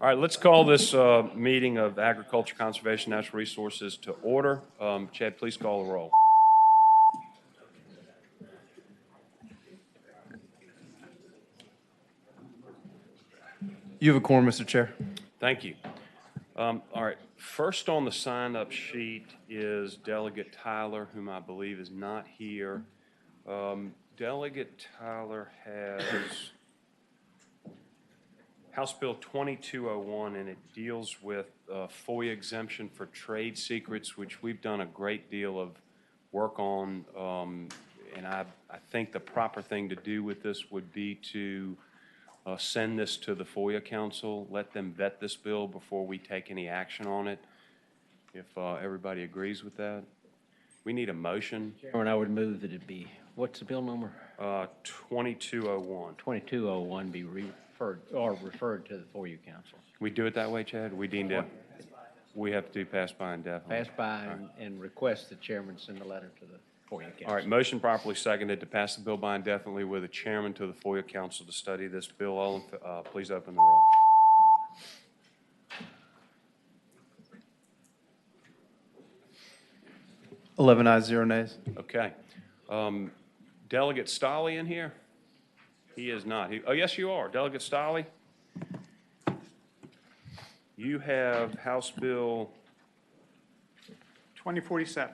All right, let's call this meeting of Agriculture, Conservation, Natural Resources to order. Chad, please call the roll. You have a quorum, Mr. Chair. Thank you. All right, first on the sign-up sheet is Delegate Tyler, whom I believe is not here. Delegate Tyler has House Bill 2201, and it deals with FOIA exemption for trade secrets, which we've done a great deal of work on. And I think the proper thing to do with this would be to send this to the FOIA Council, let them vet this bill before we take any action on it, if everybody agrees with that. We need a motion. Chairman, I would move that it be, what's the bill number? 2201. 2201 be referred to the FOIA Council. Can we do it that way, Chad? We have to do pass by indefinitely. Pass by and request the chairman send a letter to the FOIA Council. All right, motion properly seconded to pass the bill by indefinitely with a chairman to the FOIA Council to study this bill. All please open the roll. Eleven ayes, 0 nays. Okay. Delegate Stolley in here? He is not. Oh, yes, you are. Delegate Stolley? You have House Bill 2047.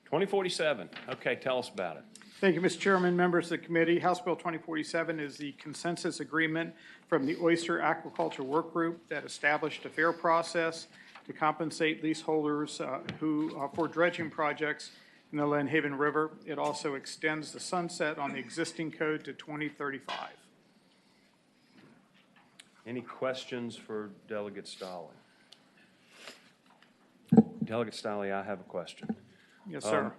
2047. Okay, tell us about it. Thank you, Mr. Chairman, members of the committee. House Bill 2047 is the consensus agreement from the Oyster Aquaculture Work Group that established a fair process to compensate leaseholders for dredging projects in the Lynn Haven River. It also extends the sunset on the existing code to 2035. Any questions for Delegate Stolley? Delegate Stolley, I have a question. Yes, sir.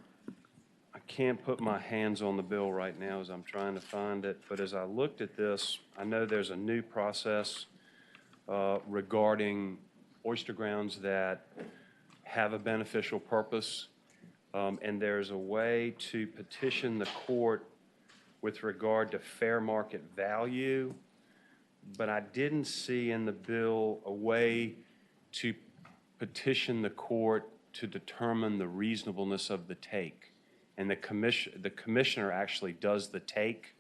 I can't put my hands on the bill right now as I'm trying to find it, but as I looked at this, I know there's a new process regarding oyster grounds that have a beneficial purpose, and there's a way to petition the court with regard to fair market value, but I didn't see in the bill a way to petition the court to determine the reasonableness of the take. And the commissioner actually does the take.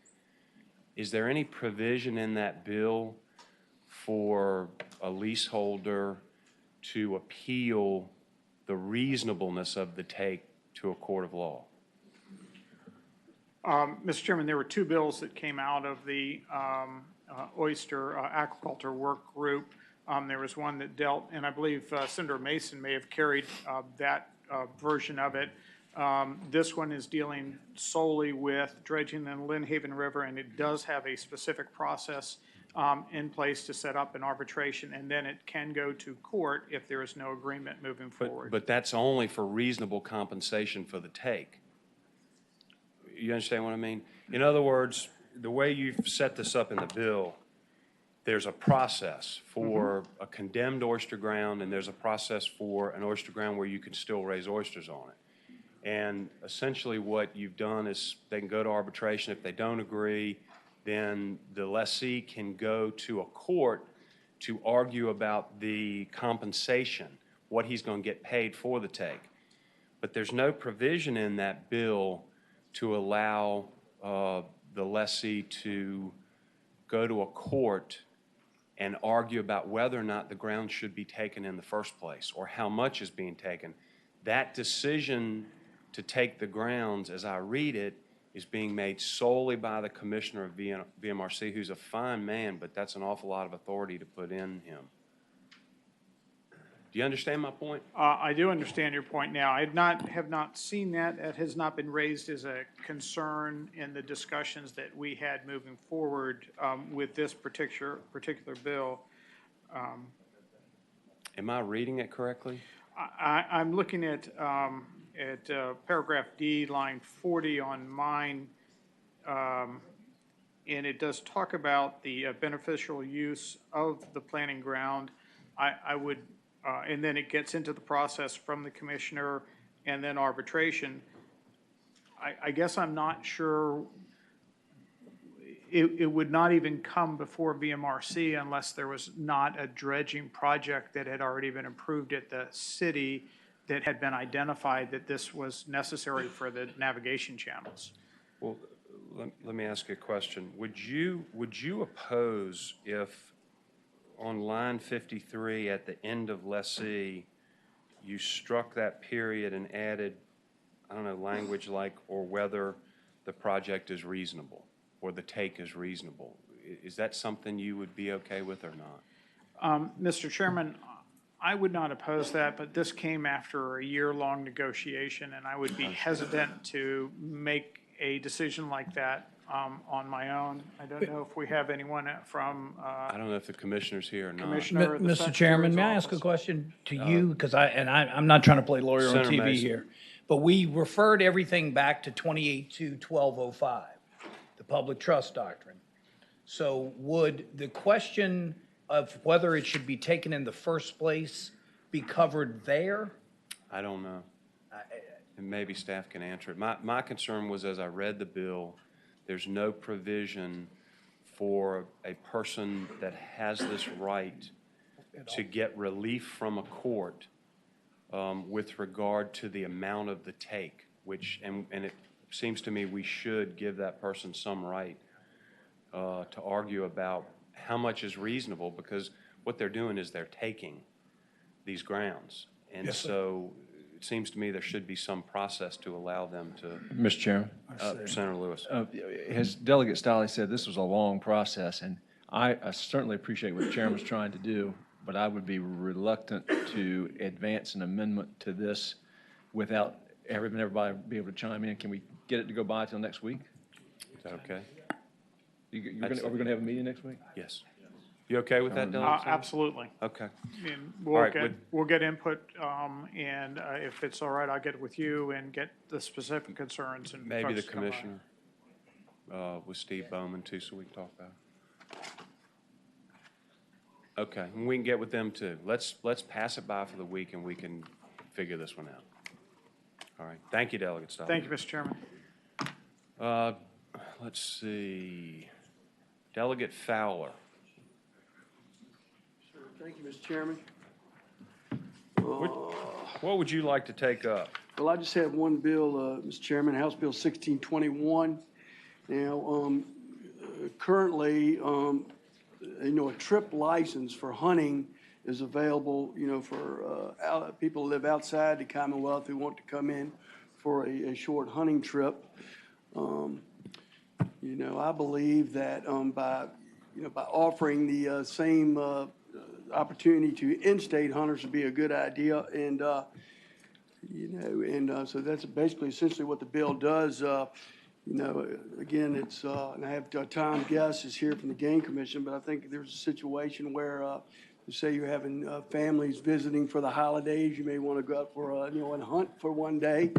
Is there any provision in that bill for a leaseholder to appeal the reasonableness of the take to a court of law? Mr. Chairman, there were two bills that came out of the Oyster Aquaculture Work Group. There was one that dealt, and I believe Senator Mason may have carried that version of it. This one is dealing solely with dredging in the Lynn Haven River, and it does have a specific process in place to set up an arbitration, and then it can go to court if there is no agreement moving forward. But that's only for reasonable compensation for the take. You understand what I mean? In other words, the way you've set this up in the bill, there's a process for a condemned oyster ground, and there's a process for an oyster ground where you can still raise oysters on it. And essentially what you've done is they can go to arbitration. If they don't agree, then the lessee can go to a court to argue about the compensation, what he's going to get paid for the take. But there's no provision in that bill to allow the lessee to go to a court and argue about whether or not the ground should be taken in the first place or how much is being taken. That decision to take the grounds, as I read it, is being made solely by the commissioner of VMRC, who's a fine man, but that's an awful lot of authority to put in him. Do you understand my point? I do understand your point now. I have not seen that. It has not been raised as a concern in the discussions that we had moving forward with this particular bill. Am I reading it correctly? I'm looking at paragraph D, line 40 on mine, and it does talk about the beneficial use of the planting ground. I would, and then it gets into the process from the commissioner and then arbitration. I guess I'm not sure it would not even come before VMRC unless there was not a dredging project that had already been approved at the city that had been identified that this was necessary for the navigation channels. Well, let me ask you a question. Would you oppose if on line 53 at the end of lessee, you struck that period and added, I don't know, language like, or whether the project is reasonable or the take is reasonable? Is that something you would be okay with or not? Mr. Chairman, I would not oppose that, but this came after a year-long negotiation, and I would be hesitant to make a decision like that on my own. I don't know if we have anyone from I don't know if the commissioner's here or not. Commissioner or the Mr. Chairman, Secretary's may I ask a office. question to you? Because I'm not trying to play lawyer on Senator TV Mason. here. But we referred everything back to 28-1205, the public trust doctrine. So would the question of whether it should be taken in the first place be covered there? I don't know. And maybe staff can answer it. My concern was, as I read the bill, there's no provision for a person that has this right to get relief from a court with regard to the amount of the take, which, and it seems to me we should give that person some right to argue about how much is reasonable, because what they're doing is they're taking these grounds. And Yes, sir. so it seems to me there should be some process to allow them to, Mr. Chairman, Senator Lewis. as Delegate Stiley said, this was a long process, and I certainly appreciate what the chairman's trying to do, but I would be reluctant to advance an amendment to this without everybody be able to chime in. Can we get it to go by till next week? Is that okay? Are we going to have a meeting next week? Yes. You okay with that, Delegate? Absolutely. Okay. And All right, we'll get input, and if it's all right, I'll get with you and get the specific concerns and. Maybe the folks to come by. commissioner with Steve Bowman too, so we can talk about it. Okay, and we can get with them too. Let's pass it by for the week and we can figure this one out. All right. Thank you, Delegate Stiley. Thank you, Mr. Chairman. Let's see. Delegate Fowler. Thank you, Mr. Chairman. What would you like to take up? Well, I just have one bill, Mr. Chairman, House Bill 1621. Now, currently, a trip license for hunting is available, for people who live outside the Commonwealth who want to come in for a short hunting trip. I believe that by offering the same opportunity to in-state hunters would be a good idea, and so that's basically essentially what the bill does. Again, it's and I have Tom Guess is here from the Game Commission, but I think there's a situation where say you're having families visiting for the holidays, you may want to go out for and hunt for one day.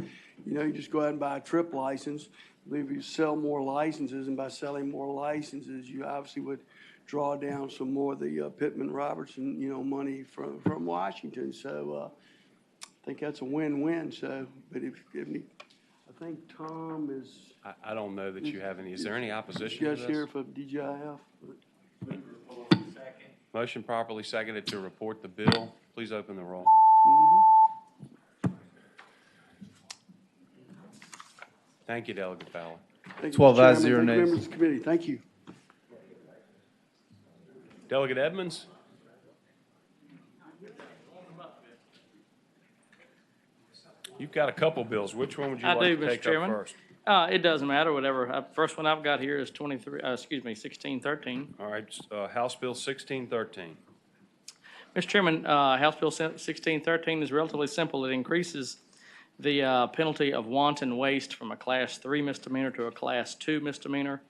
You just go out and buy a trip license. I believe you sell more licenses, and by selling more licenses, you obviously would draw down some more of the Pittman-Robertson, money from Washington. So I think that's a win-win. So, but if I think Tom is I don't know that you have any. Is there any opposition to just here this? for DGIF. Motion properly seconded to report the bill. Please open the roll. Thank you, Delegate Fowler. Thank you, 12 Mr. ayes, Chairman. 0 Thank you, nays. members of the committee. Thank you. Delegate Edmonds? You've got a couple bills. Which one would you I like do, to Mr. take up Chairman. first? It doesn't matter, whatever. First one I've got here is 1613. All right, House Bill 1613. Mr. Chairman, House Bill 1613 is relatively simple. It increases the penalty of wanton waste from a Class 3 misdemeanor to a Class 2 misdemeanor.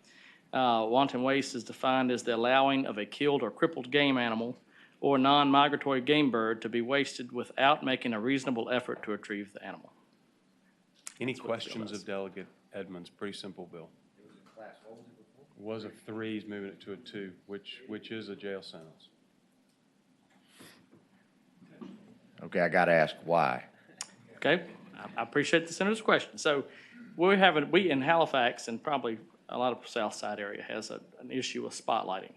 Wanton waste is defined as the allowing of a killed or crippled game animal or non-migratory game bird to be wasted without making a reasonable effort to retrieve the animal. Any what the bill questions does. of Delegate Edmonds? Pretty simple bill. It was a 3, he's moving it to a 2, which is a jail sentence. Okay, I got to ask why. Okay, I appreciate the senator's question. So we in Halifax and probably a lot of South Side area has an issue with spotlighting.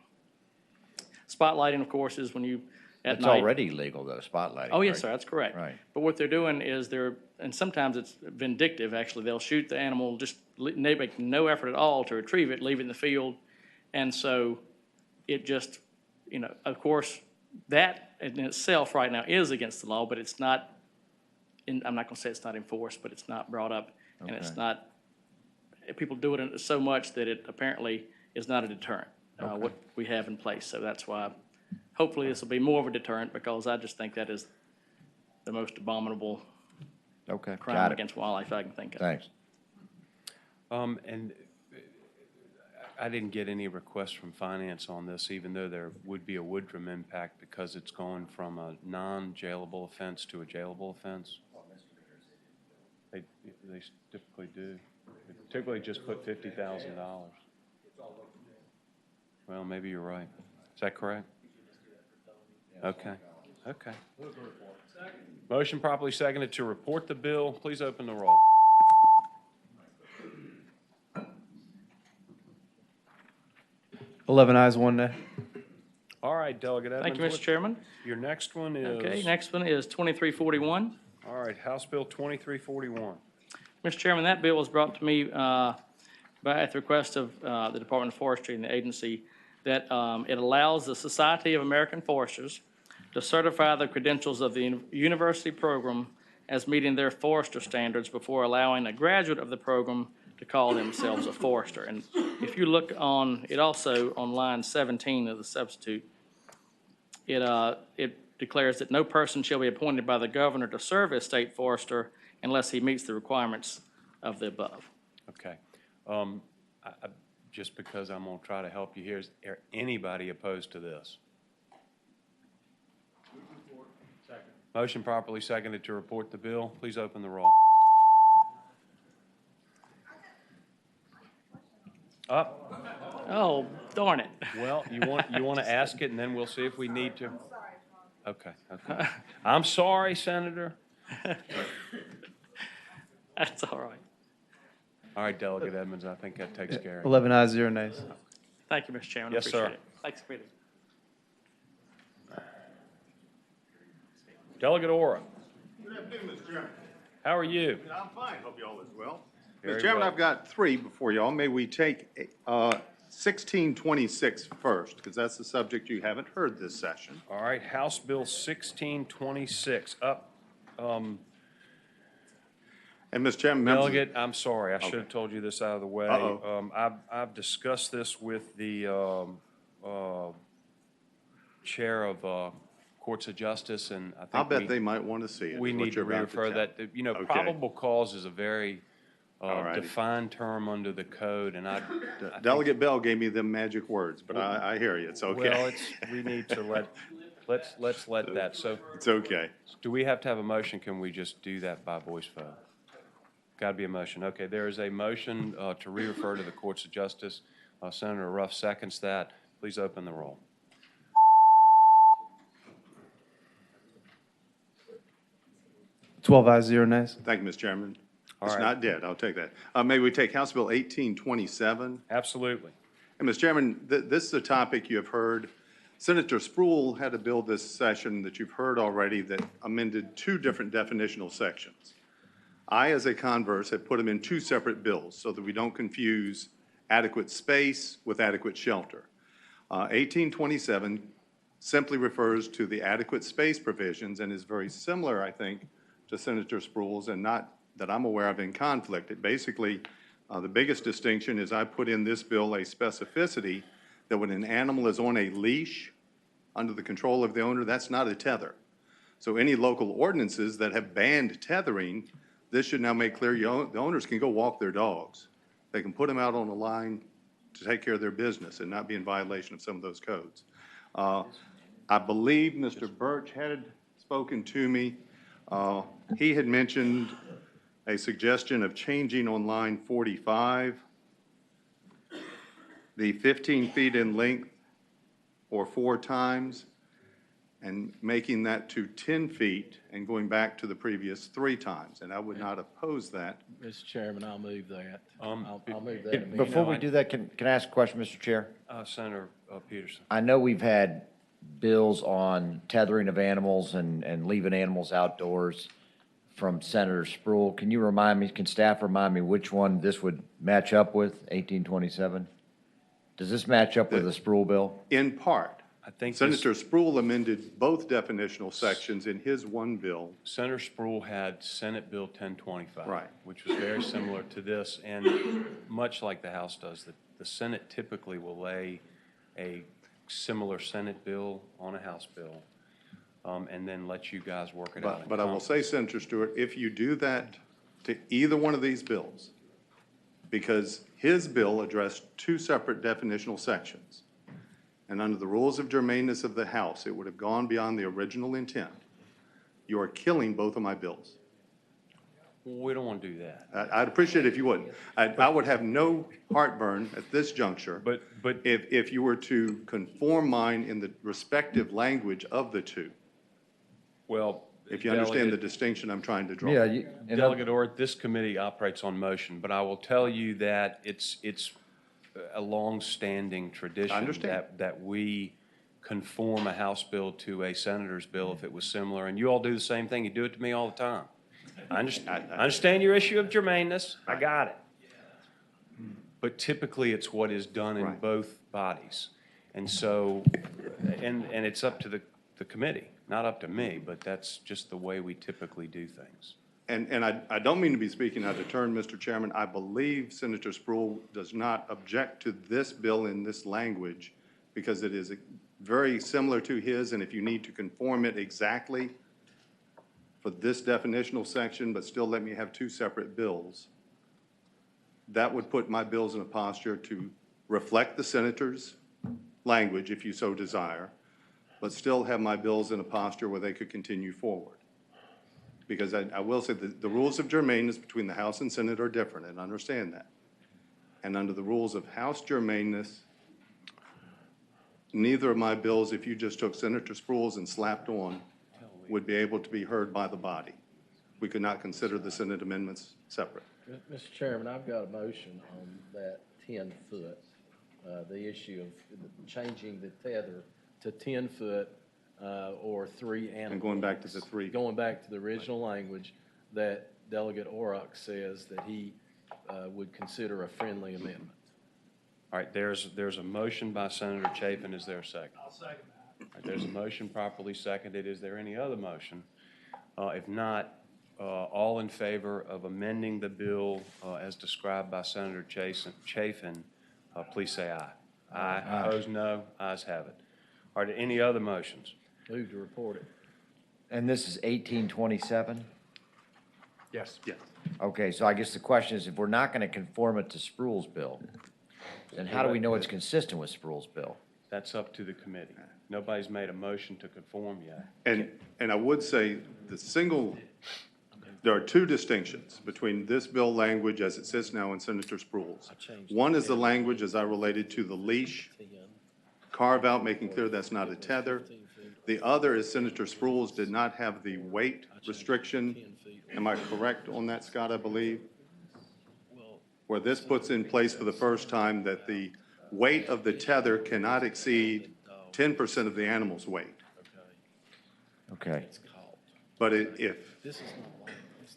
Spotlighting, of course, is when you, at It's night. already legal though, spotlighting. Oh, yes, right? sir, that's correct. Right. But what they're doing is and sometimes it's vindictive, actually. They'll shoot the animal, they make no effort at all to retrieve it, leave it in the field. And so it just, of course, that in itself right now is against the law, but it's not, I'm not gonna say it's not enforced, but it's not brought up. And it's Okay. not, people do it so much that it apparently is not a deterrent, what we have in place. So that's why, hopefully this will be more of a deterrent, because I just think that is the most abominable Okay, crime got it. against wildlife I can think of. Thanks. And I didn't get any requests from finance on this, even though there would be a Woodrum impact because it's going from a non-jailable offense to a jailable offense. They typically do. They typically just put $50,000. Well, maybe you're right. Is that correct? Okay, okay. Motion properly seconded to report the bill. Please open the roll. 11 ayes, 1 nay. All right, Delegate Edmonds. Thank you, Mr. Chairman. Your next one is? Okay, next one is 2341. All right, House Bill 2341. Mr. Chairman, that bill was brought to me at the request of the Department of Forestry and the agency that it allows the Society of American Foresters to certify the credentials of the university program as meeting their forester standards before allowing a graduate of the program to call themselves a forester. And if you look on, it also on line 17 of the substitute, it declares that no person shall be appointed by the governor to serve as state forester unless he meets the requirements of the above. Okay. Just because I'm going to try to help you here, is there anybody opposed to this? Motion properly seconded to report the bill. Please open the roll. Up. Oh, darn it. Well, you want to ask it, and then we'll see if we need to. Okay, okay. I'm sorry, Senator. That's all right. All right, Delegate Edmonds, I think that takes care of it. 11 ayes, 0 nays. Thank you, Mr. Chairman. Yes, sir. I appreciate it. Thanks, Committee. Delegate Ora, Good afternoon, Mr. Chairman. how are you? I'm fine, hope you all is well. Very Mr. Chairman, well. I've got three before y'all. May we take 1626 first, because that's the subject you haven't heard this session. All right, House Bill 1626, up. And, Mr. Chairman, members. Delegate, I'm sorry, I should have Okay. told you this out of the way. Uh-oh. I've discussed this with the Chair of Courts of Justice, and I I'll think bet they might want to see it. we is what need to you're about refer tell. that. You know, Okay. probable cause is a very All righty. defined term under the code, and I think- Delegate Bell gave me them magic words, but I hear you, it's okay. Well, we need to let's let that. So It's okay. do we have to have a motion? Can we just do that by voice vote? Got to be a motion. Okay, there is a motion to re-refer to the Courts of Justice. Senator Ruff seconds that. Please open the roll. Twelve ayes, 0 nays. Thank you, Mr. Chairman. All It's right. not dead, I'll take that. May we take House Bill 1827? Absolutely. And, Mr. Chairman, this is a topic you have heard. Senator Spruill had a bill this session that you've heard already that amended two different definitional sections. I, as a converse, have put them in two separate bills so that we don't confuse adequate space with adequate shelter. 1827 simply refers to the adequate space provisions and is very similar, I think, to Senator Spruill's, and not that I'm aware of in conflict. It basically, the biggest distinction is I put in this bill a specificity that when an animal is on a leash under the control of the owner, that's not a tether. So any local ordinances that have banned tethering, this should now make clear the owners can go walk their dogs. They can put them out on a line to take care of their business and not be in violation of some of those codes. I believe Mr. Birch had spoken to me. He had mentioned a suggestion of changing on line 45, the 15 feet in length or 4 times, and making that to 10 feet and going back to the previous 3 times, and I would not oppose that. Mr. Chairman, I'll move that. Um, I'll move that. Can- immediately. Before know, we I- do that, can I ask a question, Mr. Chair? Senator Peterson. I know we've had bills on tethering of animals and leaving animals outdoors from Senator Sproul. Can you remind me, can staff remind me which one this would match up with, 1827? Does this match up with the Sproul bill? In part, I think this- Senator Sproul amended both definitional sections in his one bill. Senator Sproul had Senate Bill 1025. Right. Which was very similar to this, and much like the House does, the Senate typically will lay a similar Senate bill on a House bill, and then let you guys work it out. But I will say, Senator Stewart, if you do that to either one of these bills, because his bill addressed 2 separate definitional sections, and under the rules of germaneness of the House, it would have gone beyond the original intent. You are killing both of my bills. We don't want to do that. I'd appreciate it if you wouldn't. I would have no heartburn at this juncture. But If you were to conform mine in the respective language of the 2, well. if you understand the Delegate- distinction I'm trying to draw. Yeah, Delegate Orr, this committee operates on motion, but I will tell you that it's a long-standing tradition. I understand. That we conform a House bill to a senator's bill if it was similar, and you all do the same thing. You do it to me all the time. I understand your issue of germaneness. I got it. But typically, it's what is done in Right. both bodies. And so, and it's up to the committee, not up to me, but that's just the way we typically do things. And I don't mean to be speaking out of turn, Mr. Chairman. I believe Senator Sproul does not object to this bill in this language because it is very similar to his, and if you need to conform it exactly for this definitional section, but still let me have 2 separate bills, that would put my bills in a posture to reflect the senator's language, if you so desire, but still have my bills in a posture where they could continue forward. Because I will say that the rules of germaneness between the House and Senate are different, and understand that. And under the rules of House germaneness, neither of my bills, if you just took Senator Sproul's and slapped on, would be able to be heard by the body. We could not consider the Senate amendments separate. Mr. Chairman, I've got a motion on that 10-foot, the issue of changing the tether to 10-foot or 3 animals. And going back to the 3. Going back to the original language that Delegate Orrock says that he would consider a friendly amendment. All right, there's a motion by Senator Chapin. Is there a second? I'll second that. There's a motion properly seconded. Is there any other motion? If not, all in favor of amending the bill as described by Senator Chafin, please say aye. Aye. Opposed, no. Ayes have it. Are there any other motions? Move to report it. And this is 1827? Yes. Okay, so I guess the question is, if we're not going to conform it to Sproul's bill, then how do we know it's consistent with Sproul's bill? That's up to the committee. Nobody's made a motion to conform yet. And I would say there are 2 distinctions between this bill language as it sits now in Senator Sproul's. One is the language as I related to the leash carve out, making clear that's not a tether. The other is Senator Sproul's did not have the weight restriction. Am I correct on that, Scott, I believe? Where this puts in place for the first time that the weight of the tether cannot exceed 10% of the animal's weight. Okay. But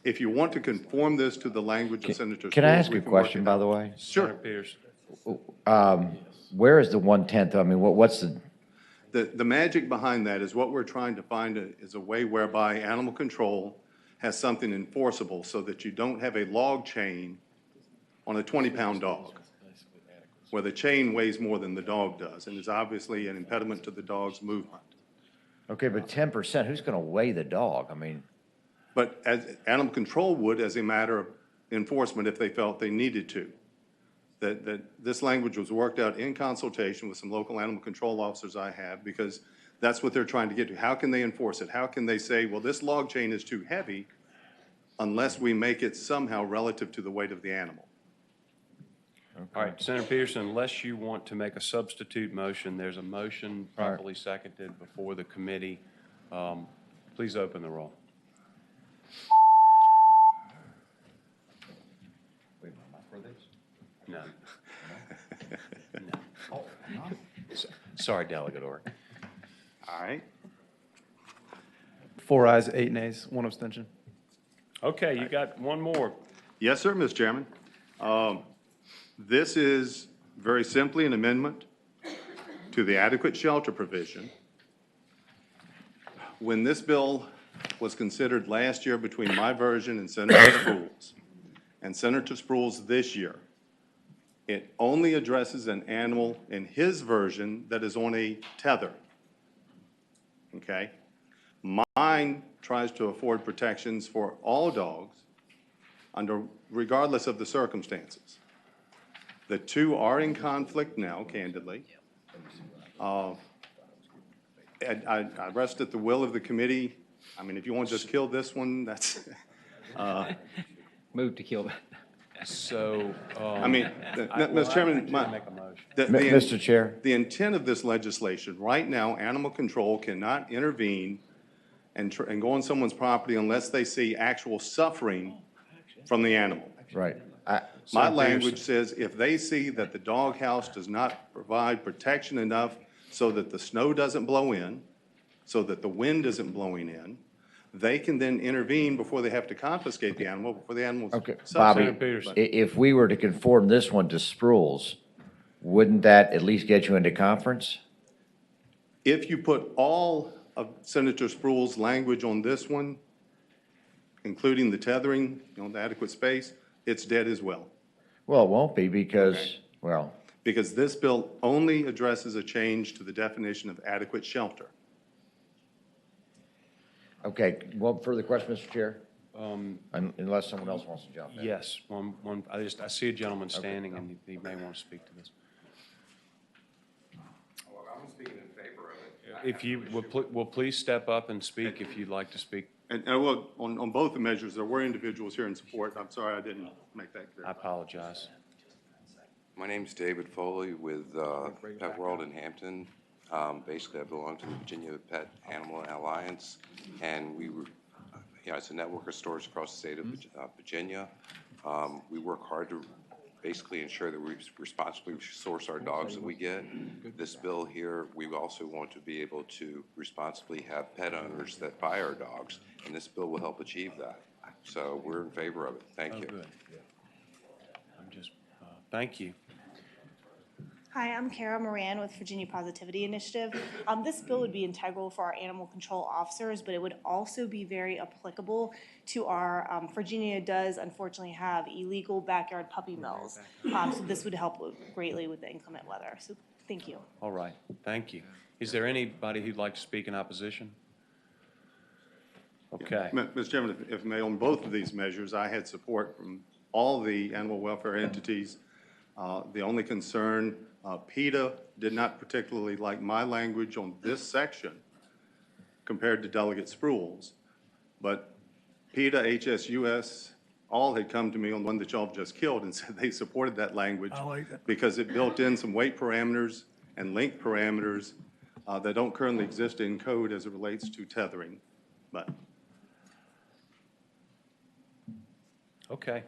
if you want to conform this to the language of Senator Sproul's. Can I ask we a can work question, it by out. the way? Senator Peterson. Where is the 1/10? I mean, what's the, The magic behind that is what we're trying to find is a way whereby animal control has something enforceable so that you don't have a log chain on a 20-pound dog, where the chain weighs more than the dog does, and is obviously an impediment to the dog's movement. okay, but 10%, who's going to weigh the dog? I mean, But as animal control would as a matter of enforcement if they felt they needed to. That this language was worked out in consultation with some local animal control officers I have, because that's what they're trying to get to. How can they enforce it? How can they say, well, this log chain is too heavy unless we make it somehow relative to the weight of the animal? All right, Senator Peterson, unless you want to make a substitute motion, there's a motion properly seconded before the committee Please open the roll. No. No. Sorry, Delegate Orr. All right. 4 ayes, 8 nays, 1 abstention. Okay, you got one more. Yes, sir, Mr. Chairman. This is very simply an amendment to the adequate shelter provision. When this bill was considered last year between my version and Senator Spruill's, and Senator Spruill's this year, it only addresses an animal in his version that is on a tether. Okay? Mine tries to afford protections for all dogs regardless of the circumstances. The two are in conflict now, candidly. I rest at the will of the committee. I mean, if you want to just kill this one, that's, Move to kill. So, I mean, Mr. Chairman, make a motion. Mr. Chair. The intent of this legislation, right now, animal control cannot intervene and go on someone's property unless they see actual suffering from the animal. Right. My language says if they see that the doghouse does not provide protection enough so that the snow doesn't blow in, so that the wind isn't blowing in, they can then intervene before they have to confiscate the animal, before the animal's Okay, suffering. Bobby, Peterson. if we were to conform this one to Spruill's, wouldn't that at least get you into conference? If you put all of Senator Spruill's language on this one, including the tethering, the adequate space, it's dead as well. Well, it won't be because, Okay. well, Because this bill only addresses a change to the definition of adequate shelter. okay, one further question, Mr. Chair? Unless someone else wants to jump in. Yes, I see a gentleman standing and he may want to speak to this. Well, I'm speaking in favor of it. If you will please step up and speak if you'd like to speak. And well, on both the measures, there were individuals here in support. I'm sorry I didn't make that clear. I apologize. My name's David Foley with Pet World in Hampton. Basically, I belong to the Virginia Pet Animal Alliance, and we were, it's a network of stores across the state of Virginia. We work hard to basically ensure that we responsibly source our dogs that we get. This bill here, we also want to be able to responsibly have pet owners that buy our dogs, and this bill will help achieve that. So we're in favor of it. Thank you. Good. Thank you. Hi, I'm Kara Moran with Virginia Positivity Initiative. This bill would be integral for our animal control officers, but it would also be very applicable to our, Virginia does unfortunately have illegal backyard puppy mills. So this would help greatly with the inclement weather. So thank you. All right, thank you. Is there anybody who'd like to speak in opposition? Okay. Mr. Chairman, if I may, on both of these measures, I had support from all the animal welfare entities. The only concern, PETA did not particularly like my language on this section compared to Delegate Spruill's, but PETA, HSUS, all had come to me on the one that y'all just killed and said they supported that language because it built in some weight parameters and length parameters that don't currently exist in code as it relates to tethering. But Okay.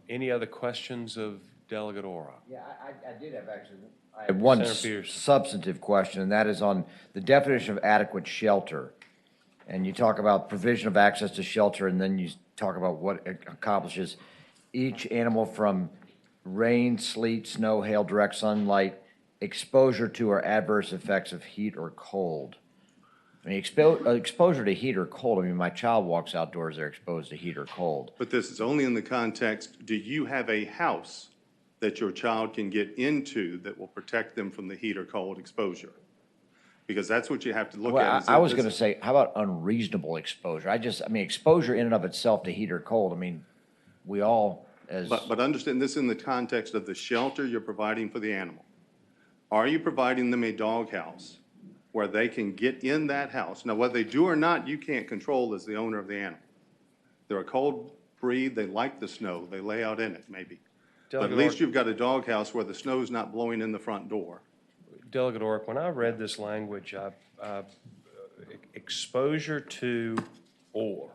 Any other questions of Delegate Ora? Yeah, I did have actually, I have one Senator Peterson. substantive question, and that is on the definition of adequate shelter. And you talk about provision of access to shelter, and then you talk about what it accomplishes. Each animal from rain, sleet, snow, hail, direct sunlight, exposure to or adverse effects of heat or cold. I mean, exposure to heat or cold, I mean, my child walks outdoors, they're exposed to heat or cold. But this is only in the context, do you have a house that your child can get into that will protect them from the heat or cold exposure? Because that's what you have to look Well, at. I was gonna say, how about unreasonable exposure? I mean, exposure in and of itself to heat or cold, I mean, we all, as. But understand this in the context of the shelter you're providing for the animal. Are you providing them a doghouse where they can get in that house? Now, whether they do or not, you can't control as the owner of the animal. They're a cold breed, they like the snow, they lay out in it, maybe. But at least you've got a doghouse where the snow's not blowing in the front door. Delegate Orrick, when I read this language, it exposure to or.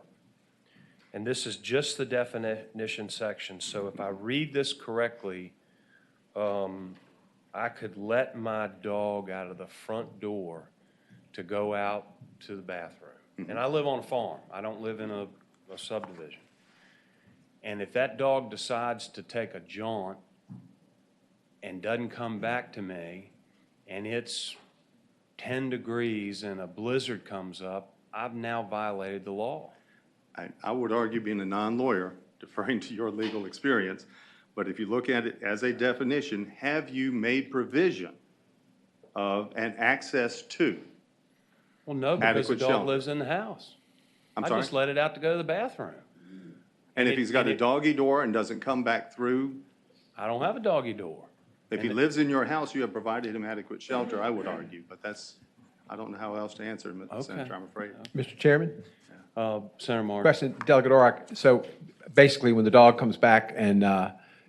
And this is just the definition section, so if I read this correctly, I could let my dog out of the front door to go out to the bathroom. And I live on a farm. I don't live in a subdivision. And if that dog decides to take a jaunt and doesn't come back to me, and it's 10 degrees and a blizzard comes up, I've now violated the law. I would argue, being a non-lawyer, deferring to your legal experience, but if you look at it as a definition, have you made provision of and access to? Well, no, because the Adequate dog shelter. lives in the house. I'm I sorry? just let it out to go to the bathroom. And if he's got a and it- doggy door and doesn't come back through, I don't have a doggy door. if he And lives in your house, you have provided him adequate shelter, I would argue, but that's, I don't know how else to answer him, Senator, I'm afraid. Mr. Chairman, Senator Martin. question, Delegate Oric. So basically, when the dog comes back and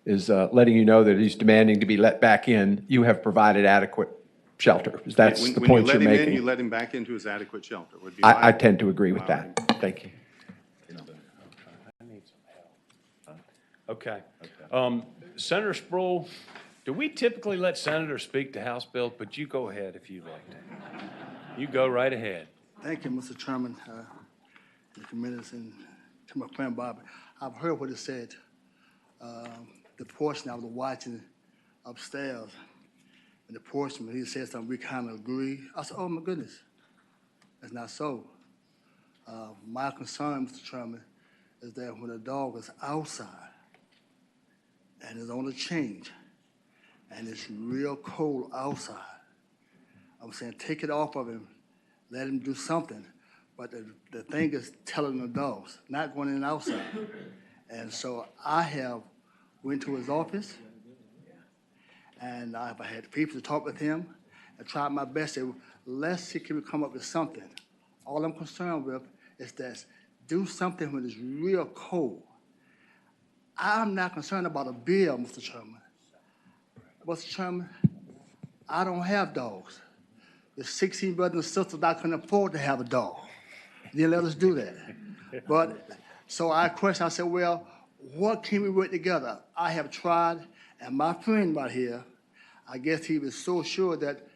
is letting you know that he's demanding to be let back in, you have provided adequate shelter. That's When- the when you point let you're him in, making. you let him back into his adequate shelter, would be my. I tend to agree with that. Thank you. I need some help. Okay. Senator Sproul, do we typically let senators speak to House bills? But you go ahead if you'd like to. You go right ahead. Thank you, Mr. Chairman, the committees, and to my friend Bob. I've heard what he said. The portion I was watching upstairs, and the portion when he said something, we kind of agree. I said, oh my goodness, that's not so. My concern, Mr. Chairman, is that when a dog is outside and is on a change, and it's real cold outside, I'm saying take it off of him, let him do something. But the thing is telling the dogs, not going in and outside. And so I have went to his office, and I've had people to talk with him and tried my best to, let's see can we come up with something. All I'm concerned with is that do something when it's real cold. I'm not concerned about a bill, Mr. Chairman. Mr. Chairman, I don't have dogs. There's 16 brothers and sisters I couldn't afford to have a dog. They didn't let us do that. But, so I questioned, I said, well, what can we work together? I have tried, and my friend right here, I guess he was so sure that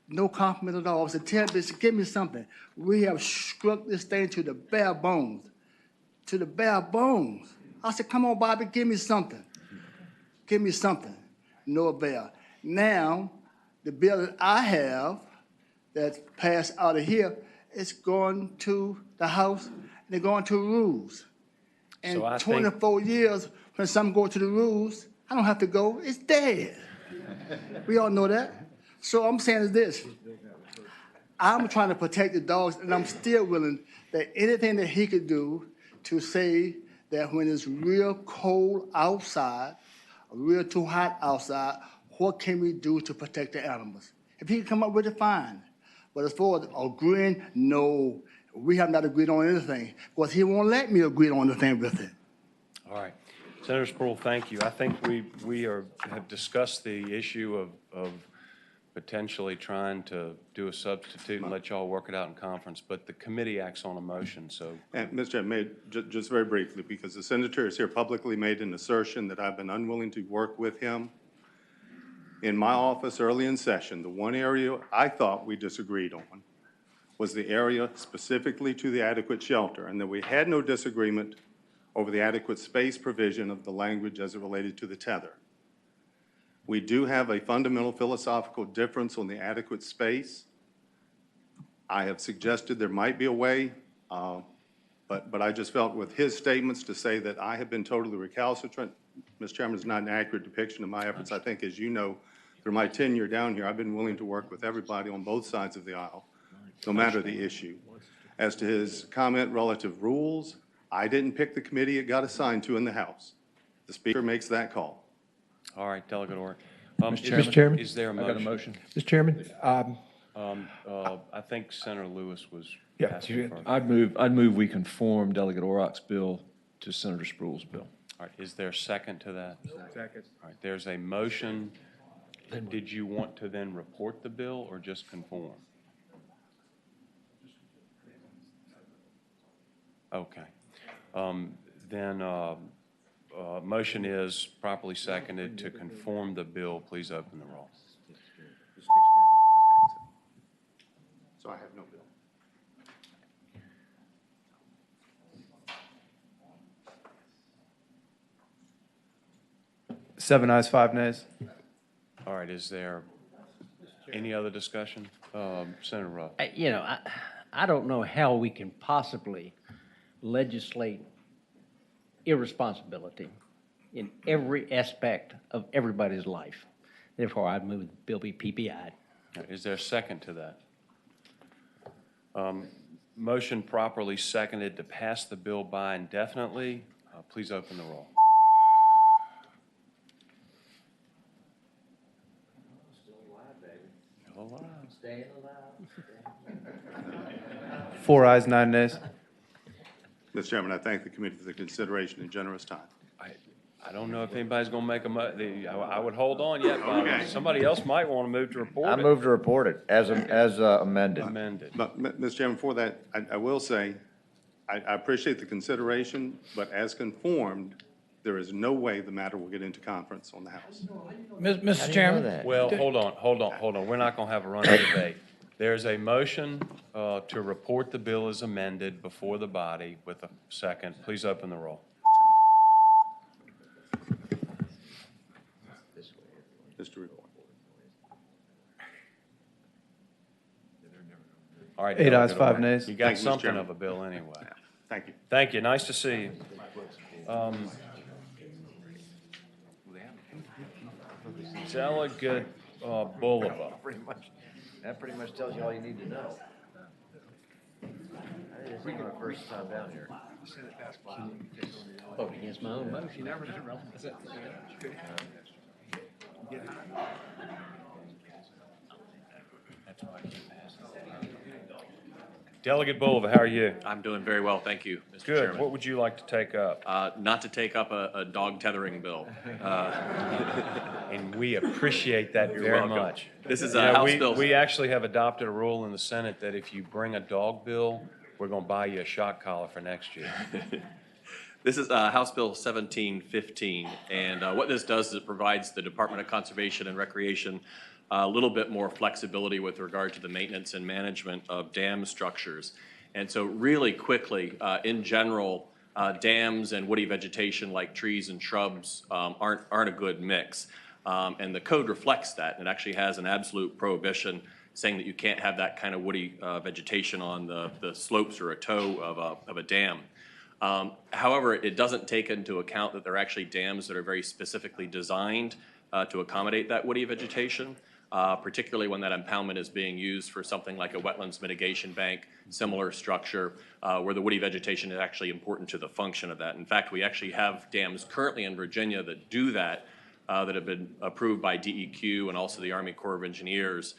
no compliment at all. I said, tell me, give me something. We have struck this thing to the bare bones, to the bare bones. I said, come on, Bobby, give me something. Give me something. No avail. Now, the bill that I have that's passed out of here, it's going to the House, and they're going to rules. And So I think- 24 years, when some go to the rules, I don't have to go, it's dead. We all know that. So I'm saying is this, I'm trying to protect the dogs, and I'm still willing that anything that he could do to say that when it's real cold outside, or real too hot outside, what can we do to protect the animals? If he can come up with it, fine. But as far as agreeing, no, we have not agreed on anything, because he won't let me agree on anything with it. All right. Senator Sproul, thank you. I think we have discussed the issue of potentially trying to do a substitute and let y'all work it out in conference, but the committee acts on a motion, so. And Mr. Chairman, just very briefly, because the senator has here publicly made an assertion that I've been unwilling to work with him. In my office early in session, the one area I thought we disagreed on was the area specifically to the adequate shelter, and that we had no disagreement over the adequate space provision of the language as it related to the tether. We do have a fundamental philosophical difference on the adequate space. I have suggested there might be a way, but I just felt with his statements to say that I have been totally recalcitrant, Mr. Chairman, is not an accurate depiction of my efforts. I think, as you know, through my tenure down here, I've been willing to work with everybody on both sides of the aisle, no matter the issue. As to his comment relative rules, I didn't pick the committee it got assigned to in the House. The Speaker makes that call. All right, Delegate Orr. Mr. Chairman? Is there a I got a motion? motion. Mr. Chairman, I think Senator Lewis was Yeah, asking first. I'd move we conform Delegate Orrock's bill to Senator Sproul's bill. All right, is there a second to that? Second. All right, there's a motion. Did you want to then report the bill or just conform? Okay. Then, motion is properly seconded to conform the bill. Please open the roll. So I have no bill. 7 ayes, 5 nays. All right, is there any other discussion? Senator Ruff? You know, I don't know how we can possibly legislate irresponsibility in every aspect of everybody's life. Therefore, I move the bill be PPI'd. Is there a second to that? Motion properly seconded to pass the bill by indefinitely. Please open the roll. Still alive. Staying alive. 4 ayes, 9 nays. Mr. Chairman, I thank the committee for the consideration and generous time. I don't know if anybody's going to make I would hold on yet, Bob. Okay. Somebody else might want to move to report I it. move to report it as amended. Amended. But, Mr. Chairman, for that, I will say, I appreciate the consideration, but as conformed, there is no way the matter will get into conference on the House. Mr. Chairman? Well, hold on. We're not going to have a running debate. There's a motion to report the bill as amended before the body with a second. Please open the roll. Just to report. All right. 8 ayes, Delegate 5 Orr. nays. You got Thank you, Mr. something Chairman. of a bill anyway. Thank you. Thank you. Nice to see you. Delegate Boulevard. That pretty much tells you all you need to know. This is my first time down here. Vote against my own motion. Delegate Boulevard, how are you? I'm doing very well, thank you, Mr. Good. Chairman. What would you like to take up? Not to take up a dog tethering bill. And we appreciate that You're very welcome. much. This is You a know, House we- bill. We actually have adopted a rule in the Senate that if you bring a dog bill, we're going to buy you a shock collar for next year. This is House Bill 1715, and what this does is it provides the Department of Conservation and Recreation a little bit more flexibility with regard to the maintenance and management of dam structures. And so really quickly, in general, dams and woody vegetation like trees and shrubs aren't a good mix. And the code reflects that. It actually has an absolute prohibition saying that you can't have that kind of woody vegetation on the slopes or a toe of a dam. However, it doesn't take into account that there are actually dams that are very specifically designed to accommodate that woody vegetation, particularly when that impoundment is being used for something like a wetlands mitigation bank, similar structure, where the woody vegetation is actually important to the function of that. In fact, we actually have dams currently in Virginia that do that, that have been approved by DEQ and also the Army Corps of Engineers,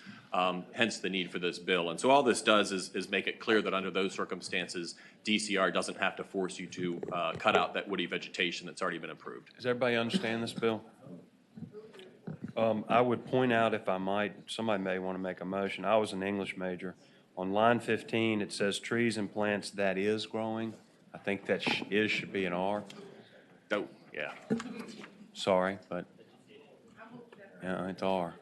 hence the need for this bill. And so all this does is make it clear that under those circumstances, DCR doesn't have to force you to cut out that woody vegetation that's already been approved. Does everybody understand this bill? I would point out, if I might, somebody may want to make a motion. I was an English major. On line 15, it says trees and plants that is growing. I think that should be an R. Oh, yeah. Sorry, but, yeah, it's R.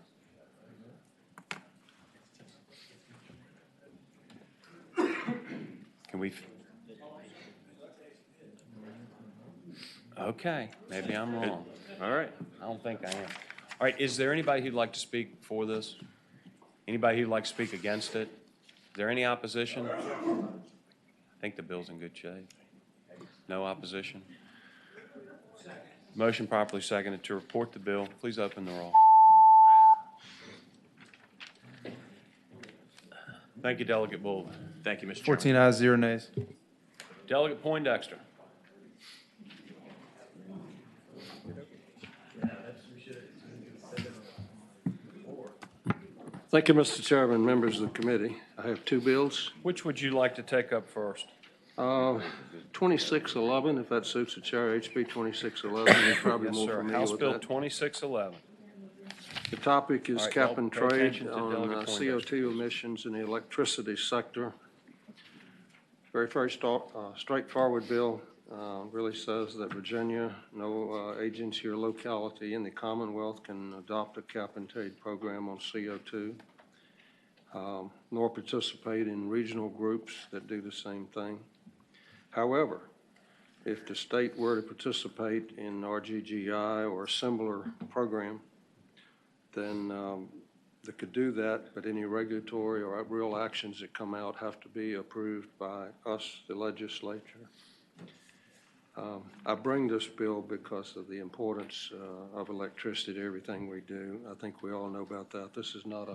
Can we? Okay, maybe I'm wrong. All right. I don't think I am. All right, is there anybody who'd like to speak for this? Anybody who'd like to speak against it? Is there any opposition? I think the bill's in good shape. No opposition? Motion properly seconded to report the bill. Please open the roll. Thank you, Delegate Bull. Thank you, Mr. Chairman. 14 ayes, 0 nays. Delegate Poindexter. Thank you, Mr. Chairman, members of the committee. I have two bills. Which would you like to take up first? 2611, if that suits the chair, HB 2611, you're probably Yes, more sir. familiar House with Bill that. 2611. The topic All is right, cap well, and pay trade attention to on Delegate Poindexter. CO2 emissions in the electricity sector. Very first straightforward bill really says that Virginia, no agency or locality in the Commonwealth can adopt a cap-and-trade program on CO2, nor participate in regional groups that do the same thing. However, if the state were to participate in RGGI or a similar program, then they could do that, but any regulatory or real actions that come out have to be approved by us, the legislature. I bring this bill because of the importance of electricity to everything we do. I think we all know about that. This is not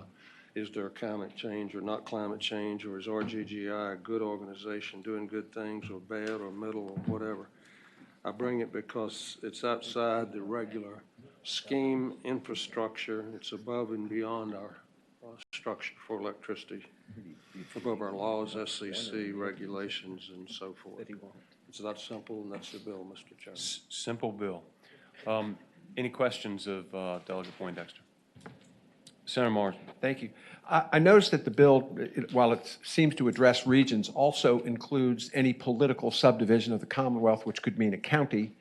is there climate change or not climate change, or is RGGI a good organization doing good things or bad or middle or whatever. I bring it because it's outside the regular scheme infrastructure. It's above and beyond our structure for electricity, above our laws, SEC regulations, and so forth. It's that simple, and that's the bill, Mr. Chairman. Simple bill. Any questions of Delegate Poindexter? Senator Martin. Thank you. I noticed that the bill, while it seems to address regions, also includes any political subdivision of the Commonwealth, which could mean a county.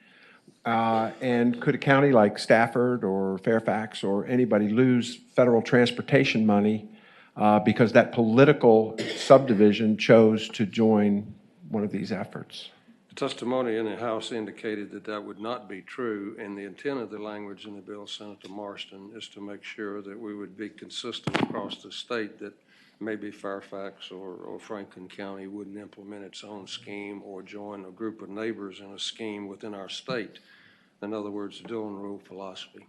And could a county like Stafford or Fairfax or anybody lose federal transportation money because that political subdivision chose to join one of these efforts? The testimony in the House indicated that that would not be true, and the intent of the language in the bill, Senator Marston, is to make sure that we would be consistent across the state, that maybe Fairfax or Franklin County wouldn't implement its own scheme or join a group of neighbors in a scheme within our state. In other words, the Dillon Rule philosophy.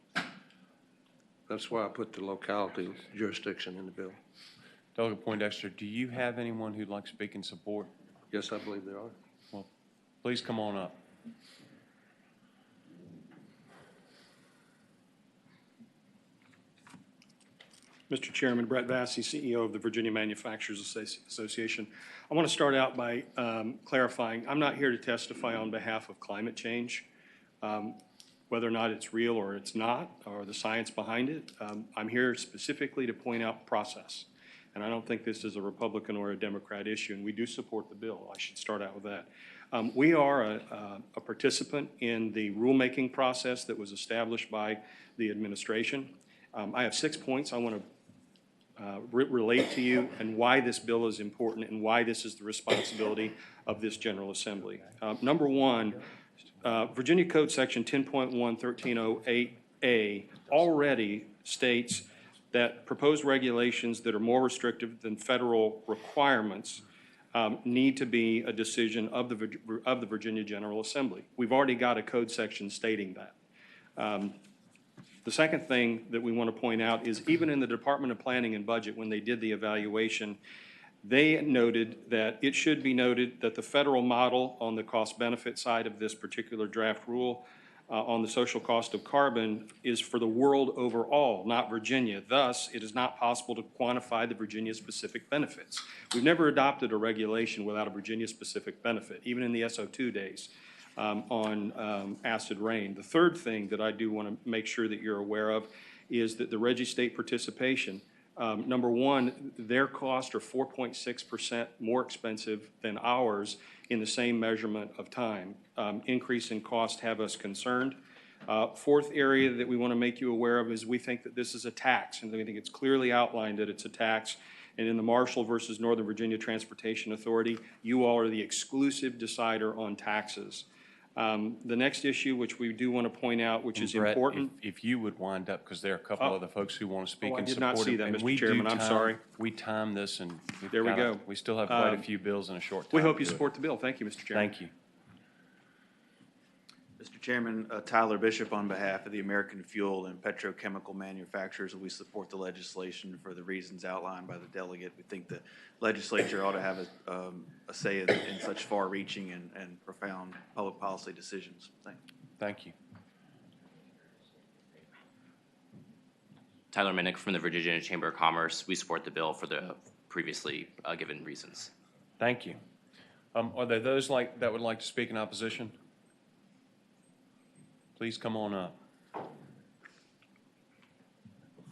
That's why I put the locality jurisdiction in the bill. Delegate Poindexter, do you have anyone who'd like to speak in support? Yes, I believe there are. Well, please come on up. Mr. Chairman, Brett Vassy, CEO of the Virginia Manufacturers Association. I want to start out by clarifying, I'm not here to testify on behalf of climate change, whether or not it's real or it's not, or the science behind it. I'm here specifically to point out process. And I don't think this is a Republican or a Democrat issue, and we do support the bill. I should start out with that. We are a participant in the rulemaking process that was established by the administration. I have 6 points I want to relate to you and why this bill is important and why this is the responsibility of this General Assembly. Number one, Virginia Code Section 10.1.1308A already states that proposed regulations that are more restrictive than federal requirements need to be a decision of the Virginia General Assembly. We've already got a code section stating that. The second thing that we want to point out is even in the Department of Planning and Budget, when they did the evaluation, they noted that it should be noted that the federal model on the cost-benefit side of this particular draft rule on the social cost of carbon is for the world overall, not Virginia. Thus, it is not possible to quantify the Virginia-specific benefits. We've never adopted a regulation without a Virginia-specific benefit, even in the SO2 days. On acid rain. The third thing that I do want to make sure that you're aware of is that the Regi State participation, number one, their costs are 4.6% more expensive than ours in the same measurement of time. Increase in cost have us concerned. Fourth area that we want to make you aware of is we think that this is a tax, and we think it's clearly outlined that it's a tax. And in the Marshall versus Northern Virginia Transportation Authority, you all are the exclusive decider on taxes. The next issue, which we do want to point out, which is Brett, important. If you would wind up, because there are a couple other folks who want to speak I in did support. not see that, and Mr. we do Chairman. I'm sorry. We time this, and There we go. we still have quite a few bills in a short time. We hope to you do it. support the bill. Thank you, Mr. Chairman. Thank you. Mr. Chairman, Tyler Bishop on behalf of the American Fuel and Petrochemical Manufacturers. We support the legislation for the reasons outlined by the delegate. We think the legislature ought to have a say in such far-reaching and profound public policy decisions. Thank you. Tyler Minnick from the Virginia Chamber of Commerce. We support the bill for the previously given reasons. Thank you. Are there those that would like to speak in opposition? Please come on up.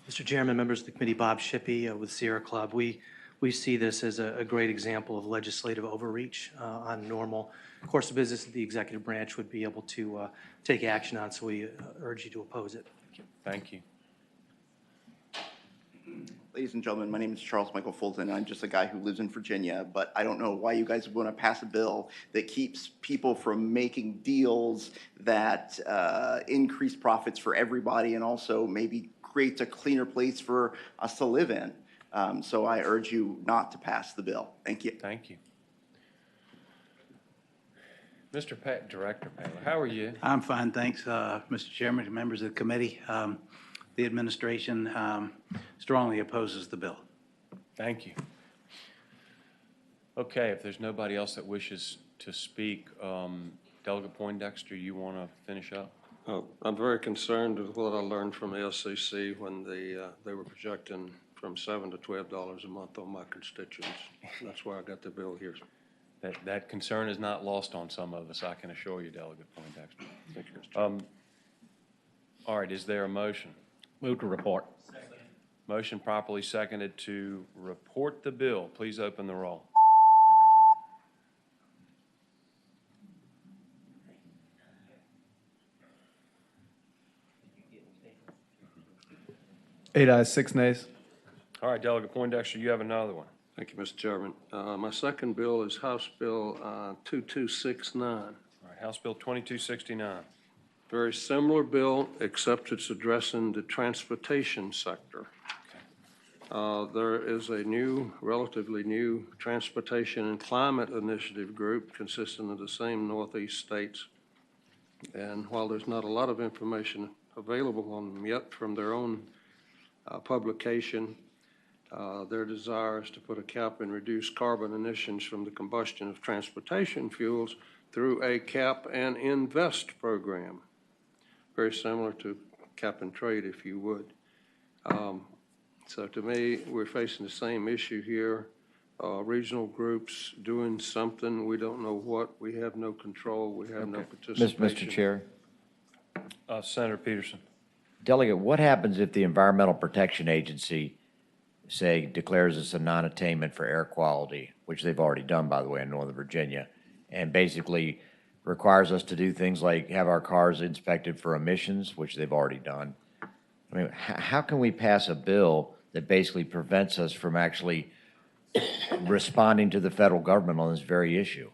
Mr. Chairman, members of the committee, Bob Shippey with Sierra Club. We we see this as a great example of legislative overreach on normal course of business that the executive branch would be able to take action on, so we urge you to oppose it. Thank you. Ladies and gentlemen, my name is Charles Michael Fulton, and I'm just a guy who lives in Virginia, but I don't know why you guys want to pass a bill that keeps people from making deals that increase profits for everybody and also maybe creates a cleaner place for us to live in. So I urge you not to pass the bill. Thank you. Thank you. Mr. Director Paler, how are you? I'm fine, thanks, Mr. Chairman, members of the committee. The administration strongly opposes the bill. Thank you. Okay, if there's nobody else that wishes to speak, Delegate Poindexter, you want to finish up? I'm very concerned with what I learned from the LCC when they were projecting from $7 to $12 a month on my constituents. That's why I got the bill here. That concern is not lost on some of us, I can assure you, Delegate Poindexter. Thank you, Mr. Chairman. All right, is there a motion? Move to report. Motion properly seconded to report the bill. Please open the roll. Eight ayes, 6 nays. All right, Delegate Poindexter, you have another one. Thank you, Mr. Chairman. My second bill is House Bill 2269. All right, House Bill 2269. Very similar bill, except it's addressing the transportation sector. There is a relatively new Transportation and Climate Initiative group consisting of the same Northeast states. And while there's not a lot of information available on them yet from their own publication, their desire is to put a cap and reduce carbon emissions from the combustion of transportation fuels through a cap and invest program. Very similar to cap and trade, if you would. So to me, we're facing the same issue here. Regional groups doing something, we don't know what, we have no control, we have no participation. Mr. Chair. Senator Peterson. Delegate, what happens if the Environmental Protection Agency, say, declares this a non-attainment for air quality, which they've already done, by the way, in Northern Virginia, and basically requires us to do things like have our cars inspected for emissions, which they've already done? I mean, how can we pass a bill that basically prevents us from actually responding to the federal government on this very issue?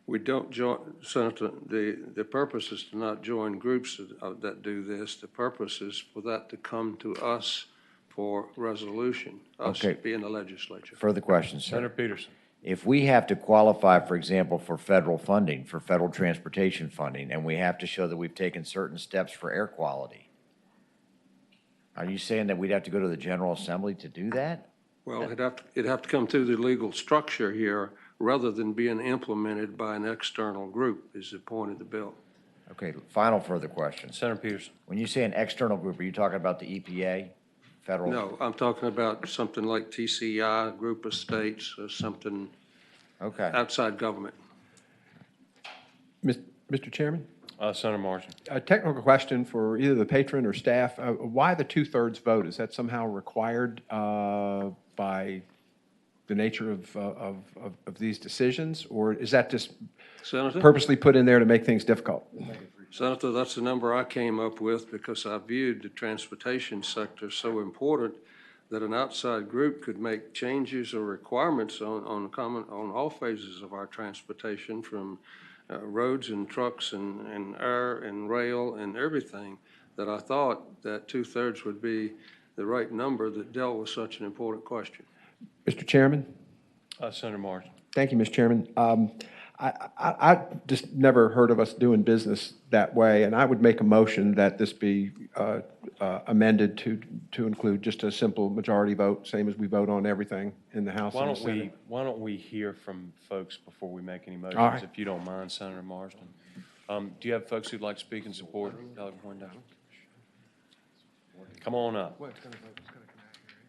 We don't join, Senator, the purpose is to not join groups that do this. The purpose is for that to come to us for resolution, us being the legislature. Further questions, sir. Senator Peterson. If we have to qualify, for example, for federal funding, for federal transportation funding, and we have to show that we've taken certain steps for air quality, are you saying that we'd have to go to the General Assembly to do that? Well, it'd have to come through the legal structure here rather than being implemented by an external group is the point of the bill. Okay, final further question. Senator Peterson. When you say an external group, are you talking about the EPA, federal? No, I'm talking about something like TCI, group of states, or something outside government. Mr. Chairman? Senator Martin. A technical question for either the patron or staff. Why the 2/3 vote? Is that somehow required by the nature of these decisions? Or is that just Senator? purposely put in there to make things difficult? Senator, that's the number I came up with because I viewed the transportation sector so important that an outside group could make changes or requirements on all phases of our transportation, from roads and trucks and air and rail and everything, that I thought that 2/3 would be the right number that dealt with such an important question. Mr. Chairman? Senator Martin. Thank you, Mr. Chairman. I just never heard of us doing business that way, and I would make a motion that this be amended to include just a simple majority vote, same as we vote on everything in the House and the Senate. Why don't we hear from folks before we make any motions, All right. if you don't mind, Senator Marsden? Do you have folks who'd like to speak in support? Come on up.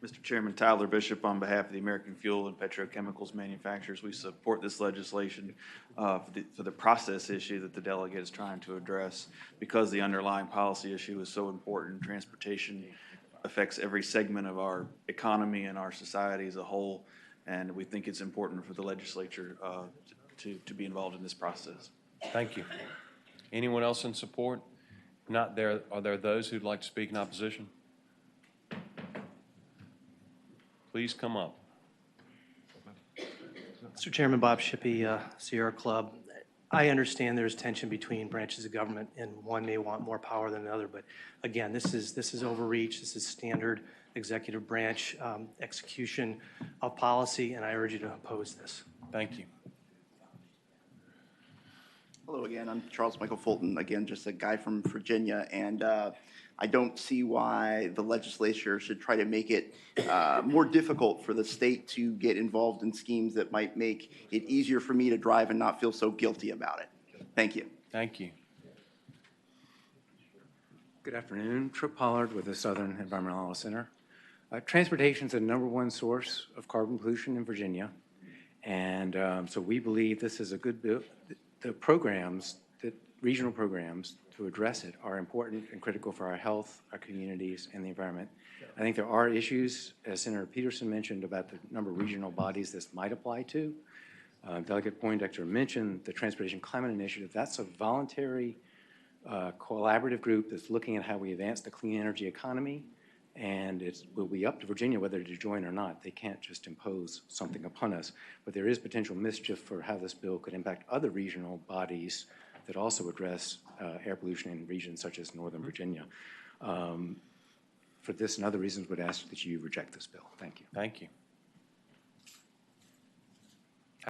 Mr. Chairman, Tyler Bishop on behalf of the American Fuel and Petrochemicals Manufacturers. We support this legislation for the process issue that the delegate is trying to address, because the underlying policy issue is so important. Transportation affects every segment of our economy and our society as a whole, and we think it's important for the legislature to be involved in this process. Thank you. Anyone else in support? Not there. Are there those who'd like to speak in opposition? Please come up. Mr. Chairman, Bob Shippey, Sierra Club. I understand there's tension between branches of government, and one may want more power than another. But again, this is overreach. This is standard executive branch execution of policy, and I urge you to oppose this. Thank you. Hello again, I'm Charles Michael Fulton, again, just a guy from Virginia, and I don't see why the legislature should try to make it more difficult for the state to get involved in schemes that might make it easier for me to drive and not feel so guilty about it. Thank you. Thank you. Good afternoon. Trip Pollard with the Southern Environmental Law Center. Transportation is the #1 source of carbon pollution in Virginia, and so we believe this is a good bill. The programs, the regional programs to address it are important and critical for our health, our communities, and the environment. I think there are issues, as Senator Peterson mentioned, about the number of regional bodies this might apply to. Delegate Poindexter mentioned the Transportation Climate Initiative. That's a voluntary collaborative group that's looking at how we advance the clean energy economy, and it will be up to Virginia whether to join or not. They can't just impose something upon us, but there is potential mischief for how this bill could impact other regional bodies that also address air pollution in regions such as Northern Virginia. For this and other reasons, would ask that you reject this bill. Thank you. Thank you.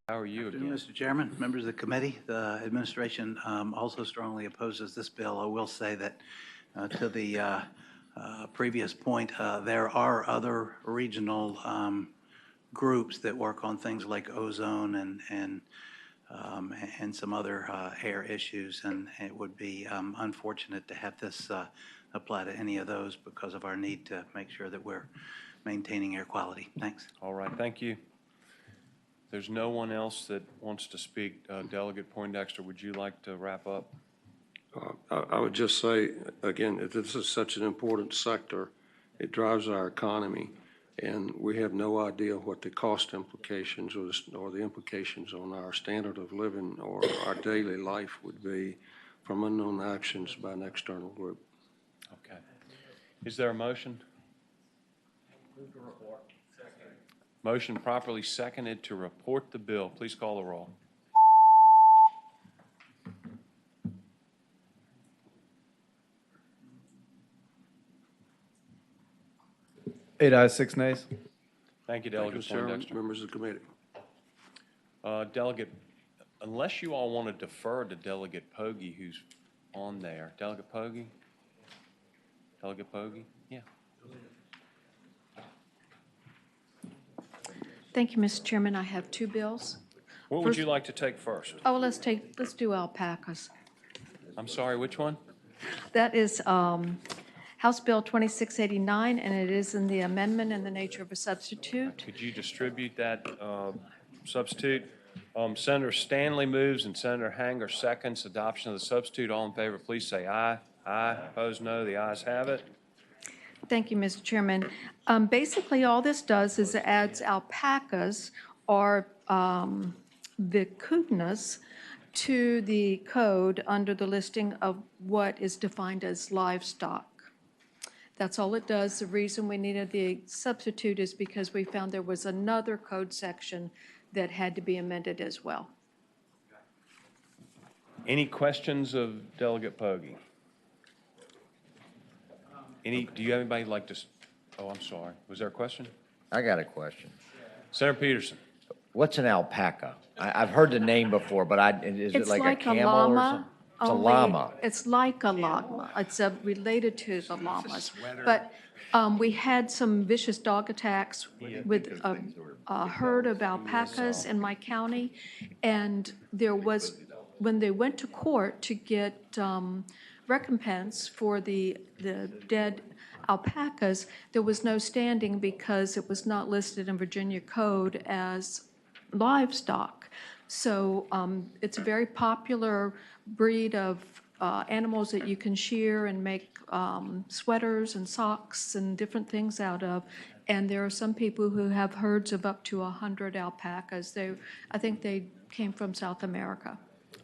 How are you again? Mr. Chairman, members of the committee, the administration also strongly opposes this bill. I will say that to the previous point, there are other regional groups that work on things like ozone and some other air issues, and it would be unfortunate to have this apply to any of those because of our need to make sure that we're maintaining air quality. Thanks. All right, thank you. There's no one else that wants to speak. Delegate Poindexter, would you like to wrap up? I would just say, again, that this is such an important sector. It drives our economy, and we have no idea what the cost implications or the implications on our standard of living or our daily life would be from unknown actions by an external group. Okay. Is there a motion? Motion properly seconded to report the bill. Please call the roll. 8 ayes, 6 nays. Thank you, Delegate Poindexter. Members of the committee. Delegate, unless you all want to defer to Delegate Pogge, who's on there. Delegate Pogge? Delegate Pogge? Yeah. Thank you, Mr. Chairman. I have two bills. What would you like to take first? Oh, let's do alpacas. I'm sorry, which one? That is House Bill 2689, and it is in the amendment in the nature of a substitute. Could you distribute that substitute? Senator Stanley moves and Senator Hanger seconds adoption of the substitute. All in favor, please say aye. Aye. Opposed, no. The ayes have it. Thank you, Mr. Chairman. Basically, all this does is it adds alpacas or vicunas to the code under the listing of what is defined as livestock. That's all it does. The reason we needed the substitute is because we found there was another code section that had to be amended as well. Any questions of Delegate Pogge? Do you have anybody like to, oh, I'm sorry. Was there a question? I got a question. Senator Peterson. What's an alpaca? I've heard the name before, but is it like a camel or something? It's a llama. It's like a llama. It's related to the llamas. But we had some vicious dog attacks with a herd of alpacas in my county. And there was, when they went to court to get recompense for the dead alpacas, there was no standing because it was not listed in Virginia code as livestock. So it's a very popular breed of animals that you can shear and make sweaters and socks and different things out of. And there are some people who have herds of up to 100 alpacas. I think they came from South America.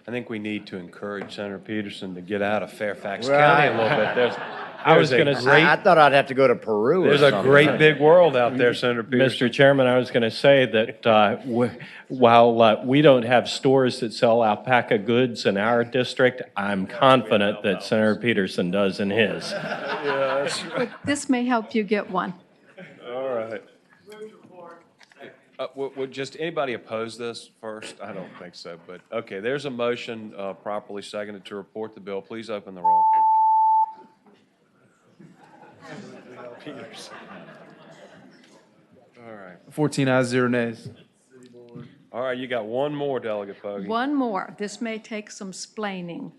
I think we need to encourage Senator Peterson to get out of Fairfax Well, County a little bit. I was gonna say- I thought I'd have to go to Peru or There's a something. great big world out there, Senator Peterson. Mr. Chairman, I was going to say that while we don't have stores that sell alpaca goods in our district, I'm confident that Senator Peterson does in his. But this may help you get one. All right. Would just anybody oppose this first? I don't think so, but, okay, there's a motion properly seconded to report the bill. Please open the roll. Peters. All right. 14 ayes, 0 nays. All right, you got one more, Delegate Fogey. One more. This may take some splaining.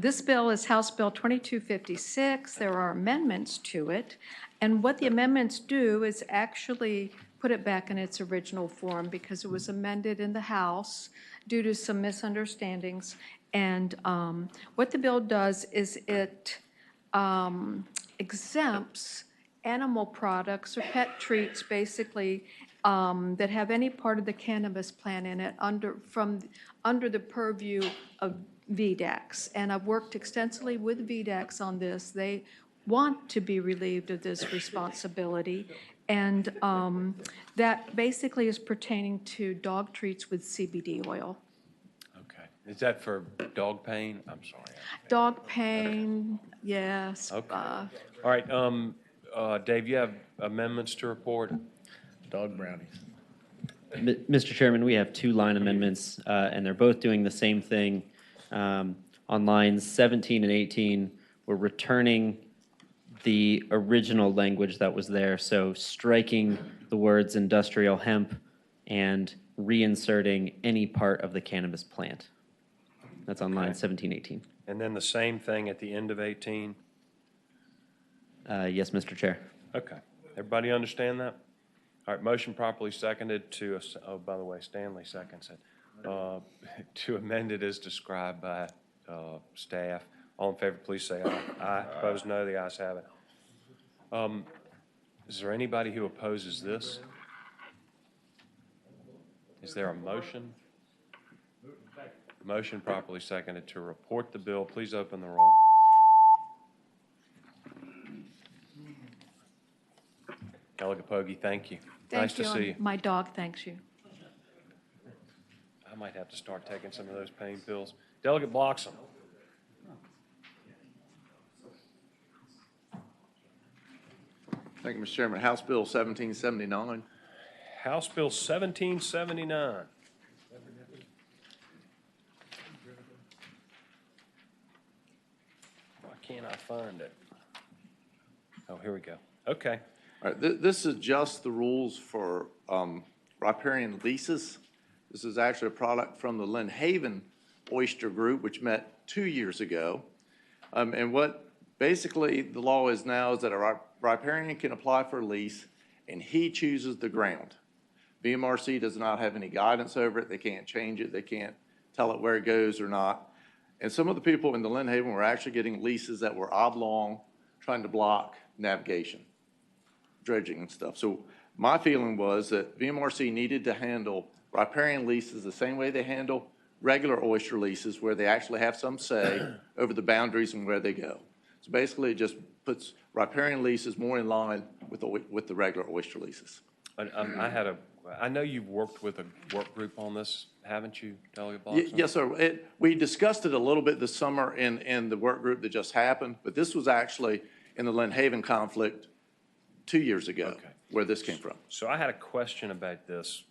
This bill is House Bill 2256. There are amendments to it. And what the amendments do is actually put it back in its original form because it was amended in the House due to some misunderstandings. And what the bill does is it exempts animal products or pet treats, basically, that have any part of the cannabis plant in it under the purview of VDACs. And I've worked extensively with VDACs on this. They want to be relieved of this responsibility. And that basically is pertaining to dog treats with CBD oil. Okay. Is that for dog pain? I'm sorry. Dog pain, yes. Okay. All right, Dave, you have amendments to report? Dog brownies. Mr. Chairman, we have two line amendments, and they're both doing the same thing. On lines 17 and 18, we're returning the original language that was there, so striking the words industrial hemp and reinserting any part of the cannabis plant. That's on line 17, 18. And then the same thing at the end of 18? Yes, Mr. Chair. Okay. Everybody understand that? All right, motion properly seconded to, oh, by the way, Stanley seconds it, to amend it as described by staff. All in favor, please say aye. Aye. Opposed, no. The ayes have it. Is there anybody who opposes this? Is there a motion? Motion properly seconded to report the bill. Please open the roll. Delegate Pogge, thank you. Nice to see you. My dog thanks you. I might have to start taking some of those pain pills. Delegate Bloxham. Thank you, Mr. Chairman. House Bill 1779. House Bill 1779. Why can't I find it? Oh, here we go. Okay. All right, this is just the rules for riparian leases. This is actually a product from the Lynn Haven Oyster Group, which met 2 years ago. And what basically the law is now is that a riparian can apply for a lease and he chooses the ground. VMRC does not have any guidance over it. They can't change it. They can't tell it where it goes or not. And some of the people in the Lynn Haven were actually getting leases that were oblong, trying to block navigation, dredging and stuff. So my feeling was that VMRC needed to handle riparian leases the same way they handle regular oyster leases, where they actually have some say over the boundaries and where they go. So basically, it just puts riparian leases more in line with the regular oyster leases. I know you've worked with a work group on this, haven't you, Delegate Bloxham? Yes, sir. We discussed it a little bit this summer in the work group that just happened, but this was actually in the Lynn Haven conflict 2 years ago, where this came from. So I had a question about this.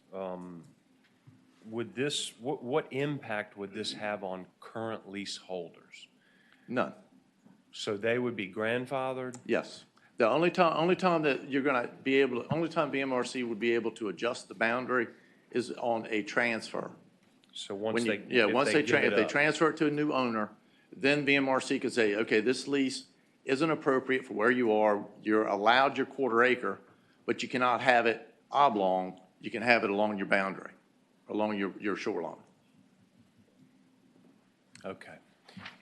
What impact would this have on current leaseholders? None. So they would be grandfathered? Yes. The only time that you're going to be able to, only time BMRC would be able to adjust the boundary is on a transfer. So once if they they transfer it to a new owner, then BMRC could say, okay, this lease isn't appropriate for where you are. You're allowed your quarter acre, but you cannot have it oblong. You can have it along your boundary, along your shoreline. Okay.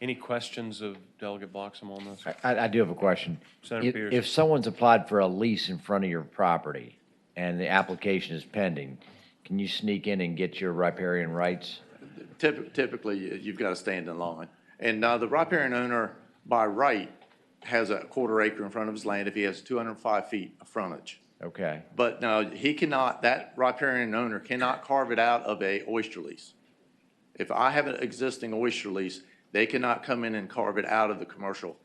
Any questions of Delegate Bloxham on this? I do have a question. Senator Peters. If someone's applied for a lease in front of your property and the application is pending, can you sneak in and get your riparian rights? Typically, you've got to stand in line. And the riparian owner, by right, has a quarter acre in front of his land if he has 205 feet of frontage. Okay. But no, he cannot, that riparian owner cannot carve it out of a oyster lease. If I have an existing oyster lease, they cannot come in and carve it out of the commercial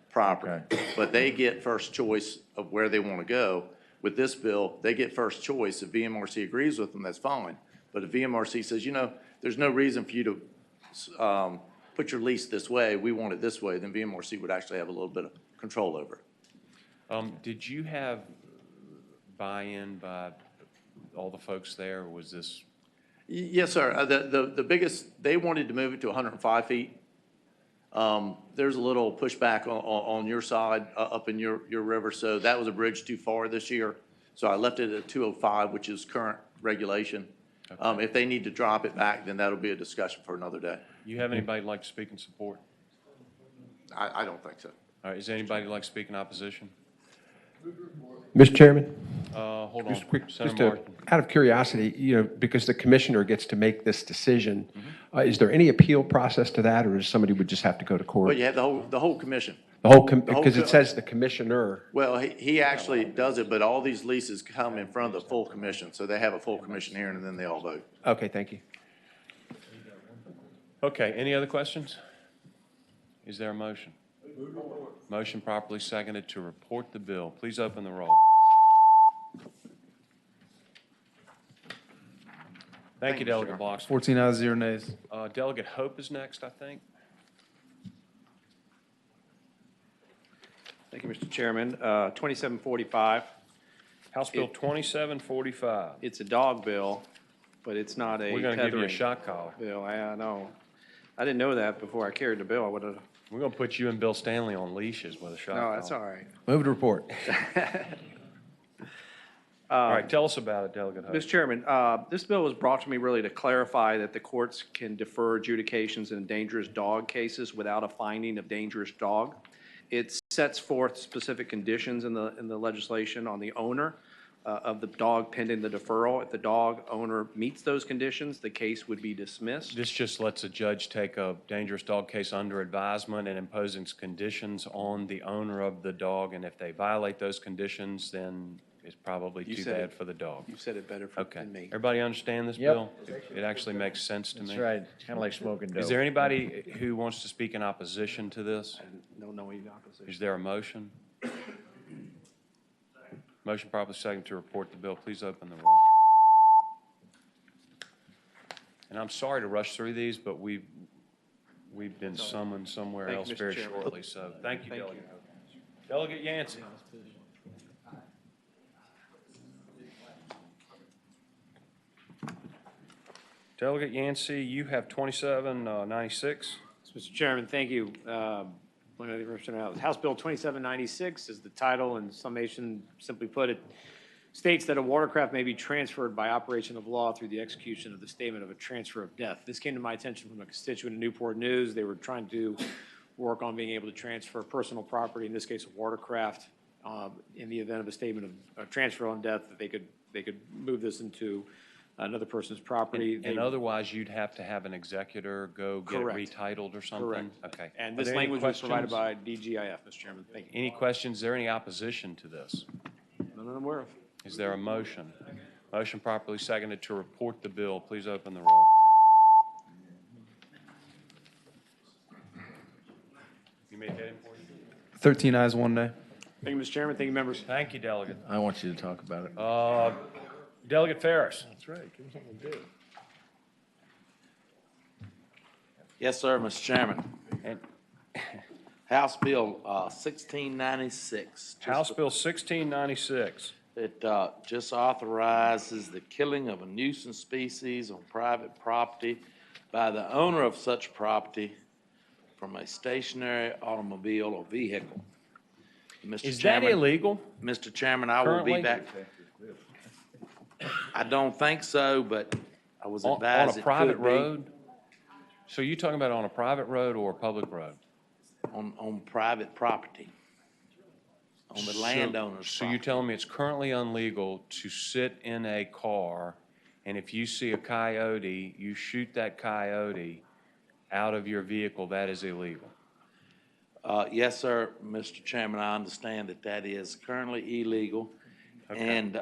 property. Okay. But they get first choice of where they want to go. With this bill, they get first choice. If VMRC agrees with them, that's fine. But if VMRC says, you know, there's no reason for you to put your lease this way, we want it this way, then VMRC would actually have a little bit of control over it. Did you have buy-in by all the folks there, or was this? Yes, sir. The biggest, they wanted to move it to 105 feet. There's a little pushback on your side, up in your river, so that was a bridge too far this year. So I left it at 205, which is current regulation. Okay. If they need to drop it back, then that'll be a discussion for another day. You have anybody like to speak in support? I don't think so. All right, is anybody like to speak in opposition? Mr. Chairman? Hold on. Just quick, Senator just Martin. out of curiosity, you know, because the commissioner gets to make this decision, is there any appeal process to that, or is somebody would just have to go to court? Well, you have the whole commission. Because it says the commissioner. Well, he actually does it, but all these leases come in front of the full commission, so they have a full commission hearing, and then they all vote. Okay, thank you. Okay, any other questions? Is there a motion? Motion properly seconded to report the bill. Please open the roll. Thank you, Delegate Bloxham. 14 ayes, 0 nays. Delegate Hope is next, I think. Thank you, Mr. Chairman. 2745. House Bill 2745. It's a dog bill, but it's not a We're going to give you a tethering shot collar. bill. I know. I didn't know that before I carried the bill. I would have. We're going to put you and Bill Stanley on leashes with a shot collar. No, that's all right. Move to report. All right, tell us about it, Delegate Hope. Mr. Chairman, this bill was brought to me really to clarify that the courts can defer adjudications in dangerous dog cases without a finding of dangerous dog. It sets forth specific conditions in the legislation on the owner of the dog pending the deferral. If the dog owner meets those conditions, the case would be dismissed. This just lets a judge take a dangerous dog case under advisement and imposing conditions on the owner of the dog, and if they violate those conditions, then it's probably too bad for the dog. You said it better than me. Everybody understand this Yep. bill? It actually makes sense to me. That's right. It's kind of like smoking dope. Is there anybody who wants to speak in opposition to this? No, any opposition. Is there a motion? Motion properly second to report the bill. Please open the roll. And I'm sorry to rush through these, but we've been summoned somewhere Thank else you, Mr. very Chairman. shortly, so thank you, Thank Delegate. Delegate Yancey. Delegate Yancey, you have 2796. Mr. Chairman, thank you. House Bill 2796 is the title, and summation, simply put, it states that a watercraft may be transferred by operation of law through the execution of the statement of a transfer of death. This came to my attention from a constituent in Newport News. They were trying to work on being able to transfer personal property, in this case a watercraft, in the event of a statement of transfer on death, that they could move this into another person's property. And otherwise, you'd have to have an executor go get it Correct. retitled or something? Correct. Okay. And Are this there any language was provided questions? by DGIF, Mr. Chairman. Thank you. Any questions? Is there any opposition to this? None that I'm aware of. Is there a motion? Motion properly seconded to report the bill. Please open the roll. You may get it for you. 13 ayes, 1 nay. Thank you, Mr. Chairman. Thank you, members. Thank you, Delegate. I want you to talk about it. Delegate Ferris. That's right. Give me something to do. Yes, sir, Mr. Chairman. And House Bill 1696. House Bill 1696. It just authorizes the killing of a nuisance species on private property by the owner of such property from a stationary automobile or vehicle. Mr. Is that Chairman, illegal? Mr. Chairman, I will be Currently? back. I don't think so, but I was On advised a it private could be. road? So you talking about on a private road or a public road? On private property, on the landowner's So you're property. telling me it's currently unlegal to sit in a car, and if you see a coyote, you shoot that coyote out of your vehicle, that is illegal? Yes, sir, Mr. Chairman, I understand that that is currently illegal. Okay. And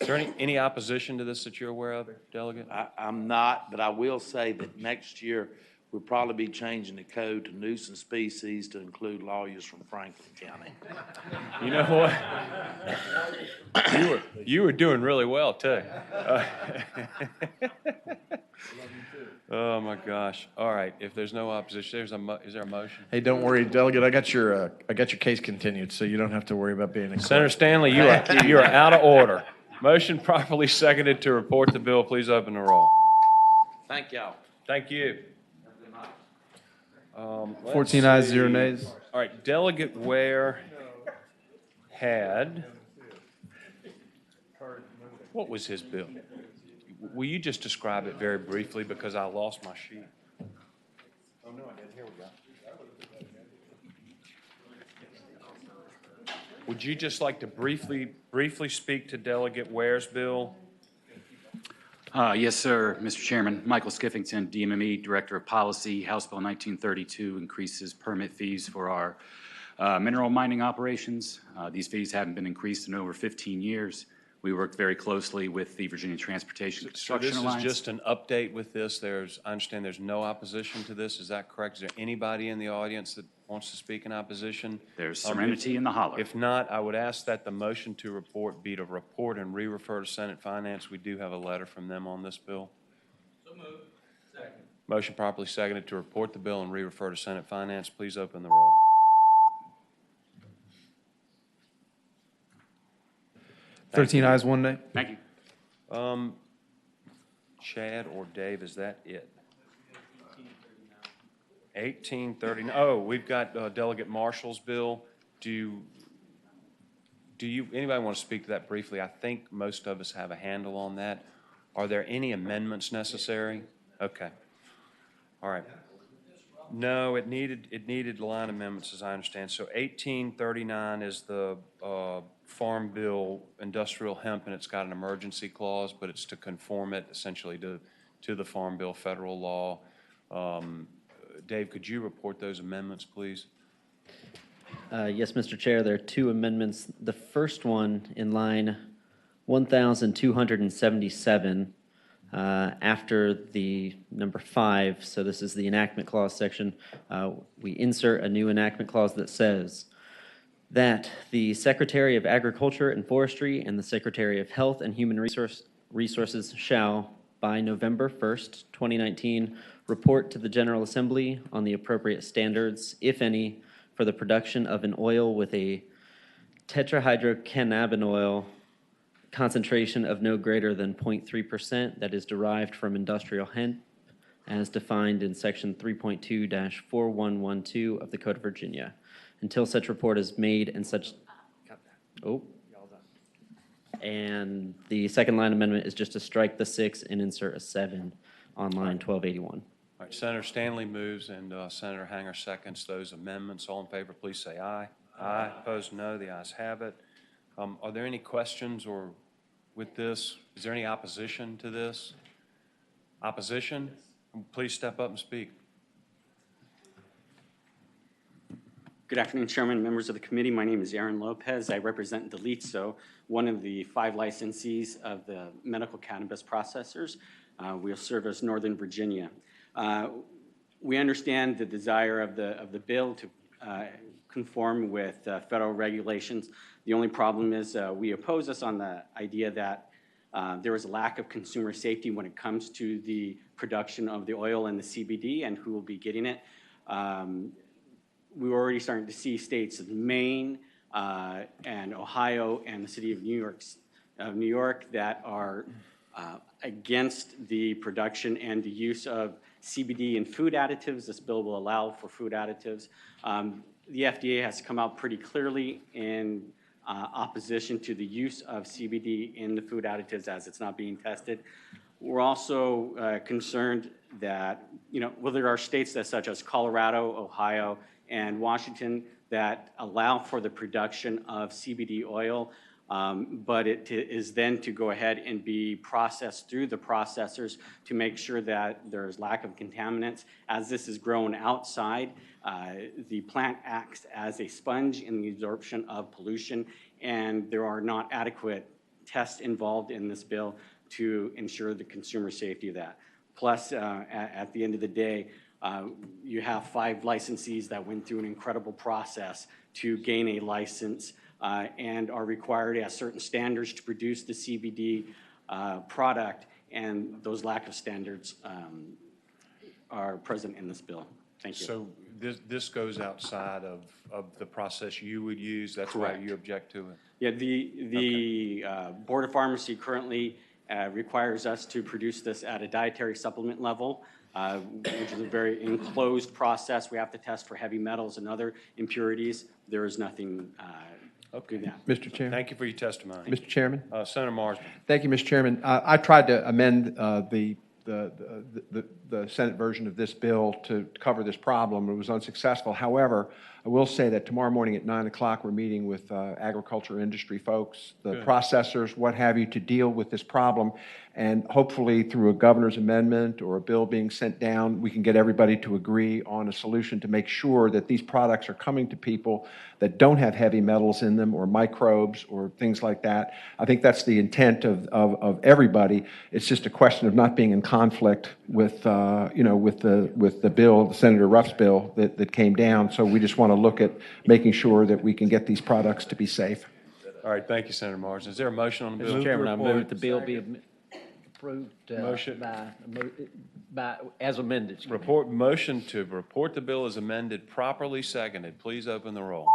Is there any opposition to this that you're aware of, Delegate? I'm not, but I will say that next year, we'll probably be changing the code to nuisance species to include lawyers from Franklin County. You know what? You were doing really well, too. Oh, my gosh. All right, if there's no opposition, is there a motion? Hey, don't worry, Delegate, I got your case continued, so you don't have to worry about being in court. Senator Stanley, you are out of order. Motion properly seconded to report the bill. Please open the roll. Thank y'all. Thank you. 14 ayes, 0 nays. All right, Delegate Ware had, what was his bill? Will you just describe it very briefly because I lost my sheet? Oh, no, I didn't. Here we go. Would you just like to briefly speak to Delegate Ware's bill? Yes, sir, Mr. Chairman. Michael Skiffington, DMME, Director of Policy. House Bill 1932 increases permit fees for our mineral mining operations. These fees haven't been increased in over 15 years. We worked very closely with the Virginia Transportation Construction So this Alliance. is just an update with this. I understand there's no opposition to this. Is that correct? Is there anybody in the audience that wants to speak in opposition? There's serenity in the holler. If not, I would ask that the motion to report be to report and re-refer to Senate Finance. We do have a letter from them on this bill. So moved. Second. Motion properly seconded to report the bill and re-refer to Senate Finance. Please open the roll. Thank 13 ayes, 1 nay. Thank you. Chad or Dave, is that it? 1839. Oh, we've got Delegate Marshall's bill. Do you, anybody want to speak to that briefly? I think most of us have a handle on that. Are there any amendments necessary? Okay. All right. No, it needed line amendments, as I understand. So 1839 is the Farm Bill Industrial Hemp, and it's got an emergency clause, but it's to conform it essentially to the Farm Bill federal law. Dave, could you report those amendments, please? Yes, Mr. Chair, there are two amendments. The first one in line 1,277 after the number 5, so this is the enactment clause section, we insert a new enactment clause that says that the Secretary of Agriculture and Forestry and the Secretary of Health and Human Resources shall, by November 1st, 2019, report to the General Assembly on the appropriate standards, if any, for the production of an oil with a tetrahydrocannabinol concentration of no greater than 0.3% that is derived from industrial hemp as defined in Section 3.2-4112 of the Code of Virginia, until such report is made and such... And the second line amendment is just to strike the 6 and insert a 7 on line 1281. All right, Senator Stanley moves and Senator Hanger seconds those amendments. All in favor, please say aye. Aye. Opposed, no. The ayes have it. Are there any questions or with this? Is there any opposition to this? Opposition? Please step up and speak. Good afternoon, Chairman, members of the committee. My name is Aaron Lopez. I represent Delitso, one of the 5 licensees of the medical cannabis processors. We'll serve as Northern Virginia. We understand the desire of the bill to conform with federal regulations. The only problem is we oppose this on the idea that there is a lack of consumer safety when it comes to the production of the oil and the CBD and who will be getting it. We're already starting to see states of Maine and Ohio and the city of New York that are against the production and the use of CBD in food additives. This bill will allow for food additives. The FDA has come out pretty clearly in opposition to the use of CBD in the food additives as it's not being tested. We're also concerned that, well, there are states that such as Colorado, Ohio, and Washington that allow for the production of CBD oil, but it is then to go ahead and be processed through the processors to make sure that there's lack of contaminants. As this is grown outside, the plant acts as a sponge in the absorption of pollution, and there are not adequate tests involved in this bill to ensure the consumer safety of that. Plus, at the end of the day, you have 5 licensees that went through an incredible process to gain a license and are required as certain standards to produce the CBD product, and those lack of standards are present in this bill. Thank you. So this goes outside of the process you would use? That's why you object to it? Yeah, the Board of Pharmacy currently requires us to produce this at a dietary supplement level, which is a very enclosed process. We have to test for heavy metals and other impurities. There is nothing Okay. Mr. Chairman? Thank you for your testimony. Mr. Chairman? Senator Marsden. Thank you, Mr. Chairman. I tried to amend the Senate version of this bill to cover this problem. It was unsuccessful. However, I will say that tomorrow morning at 9 o'clock, we're meeting with agriculture industry folks, the processors, what have you, to deal with this problem. And hopefully, through a governor's amendment or a bill being sent down, we can get everybody to agree on a solution to make sure that these products are coming to people that don't have heavy metals in them or microbes or things like that. I think that's the intent of everybody. It's just a question of not being in conflict with, with the bill, Senator Ruff's bill that came down. So we just want to look at making sure that we can get these products to be safe. All right, thank you, Senator Marsden. Is there a motion on the bill? Mr. Chairman, I move that the bill be approved Motion. as amended. Motion to report the bill as amended, properly seconded. Please open the roll.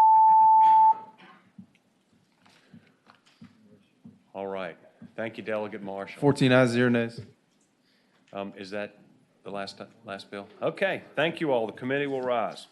All right. Thank you, Delegate Marshall. 14 ayes, 0 nays. Is that the last bill? Okay, thank you all. The committee will rise.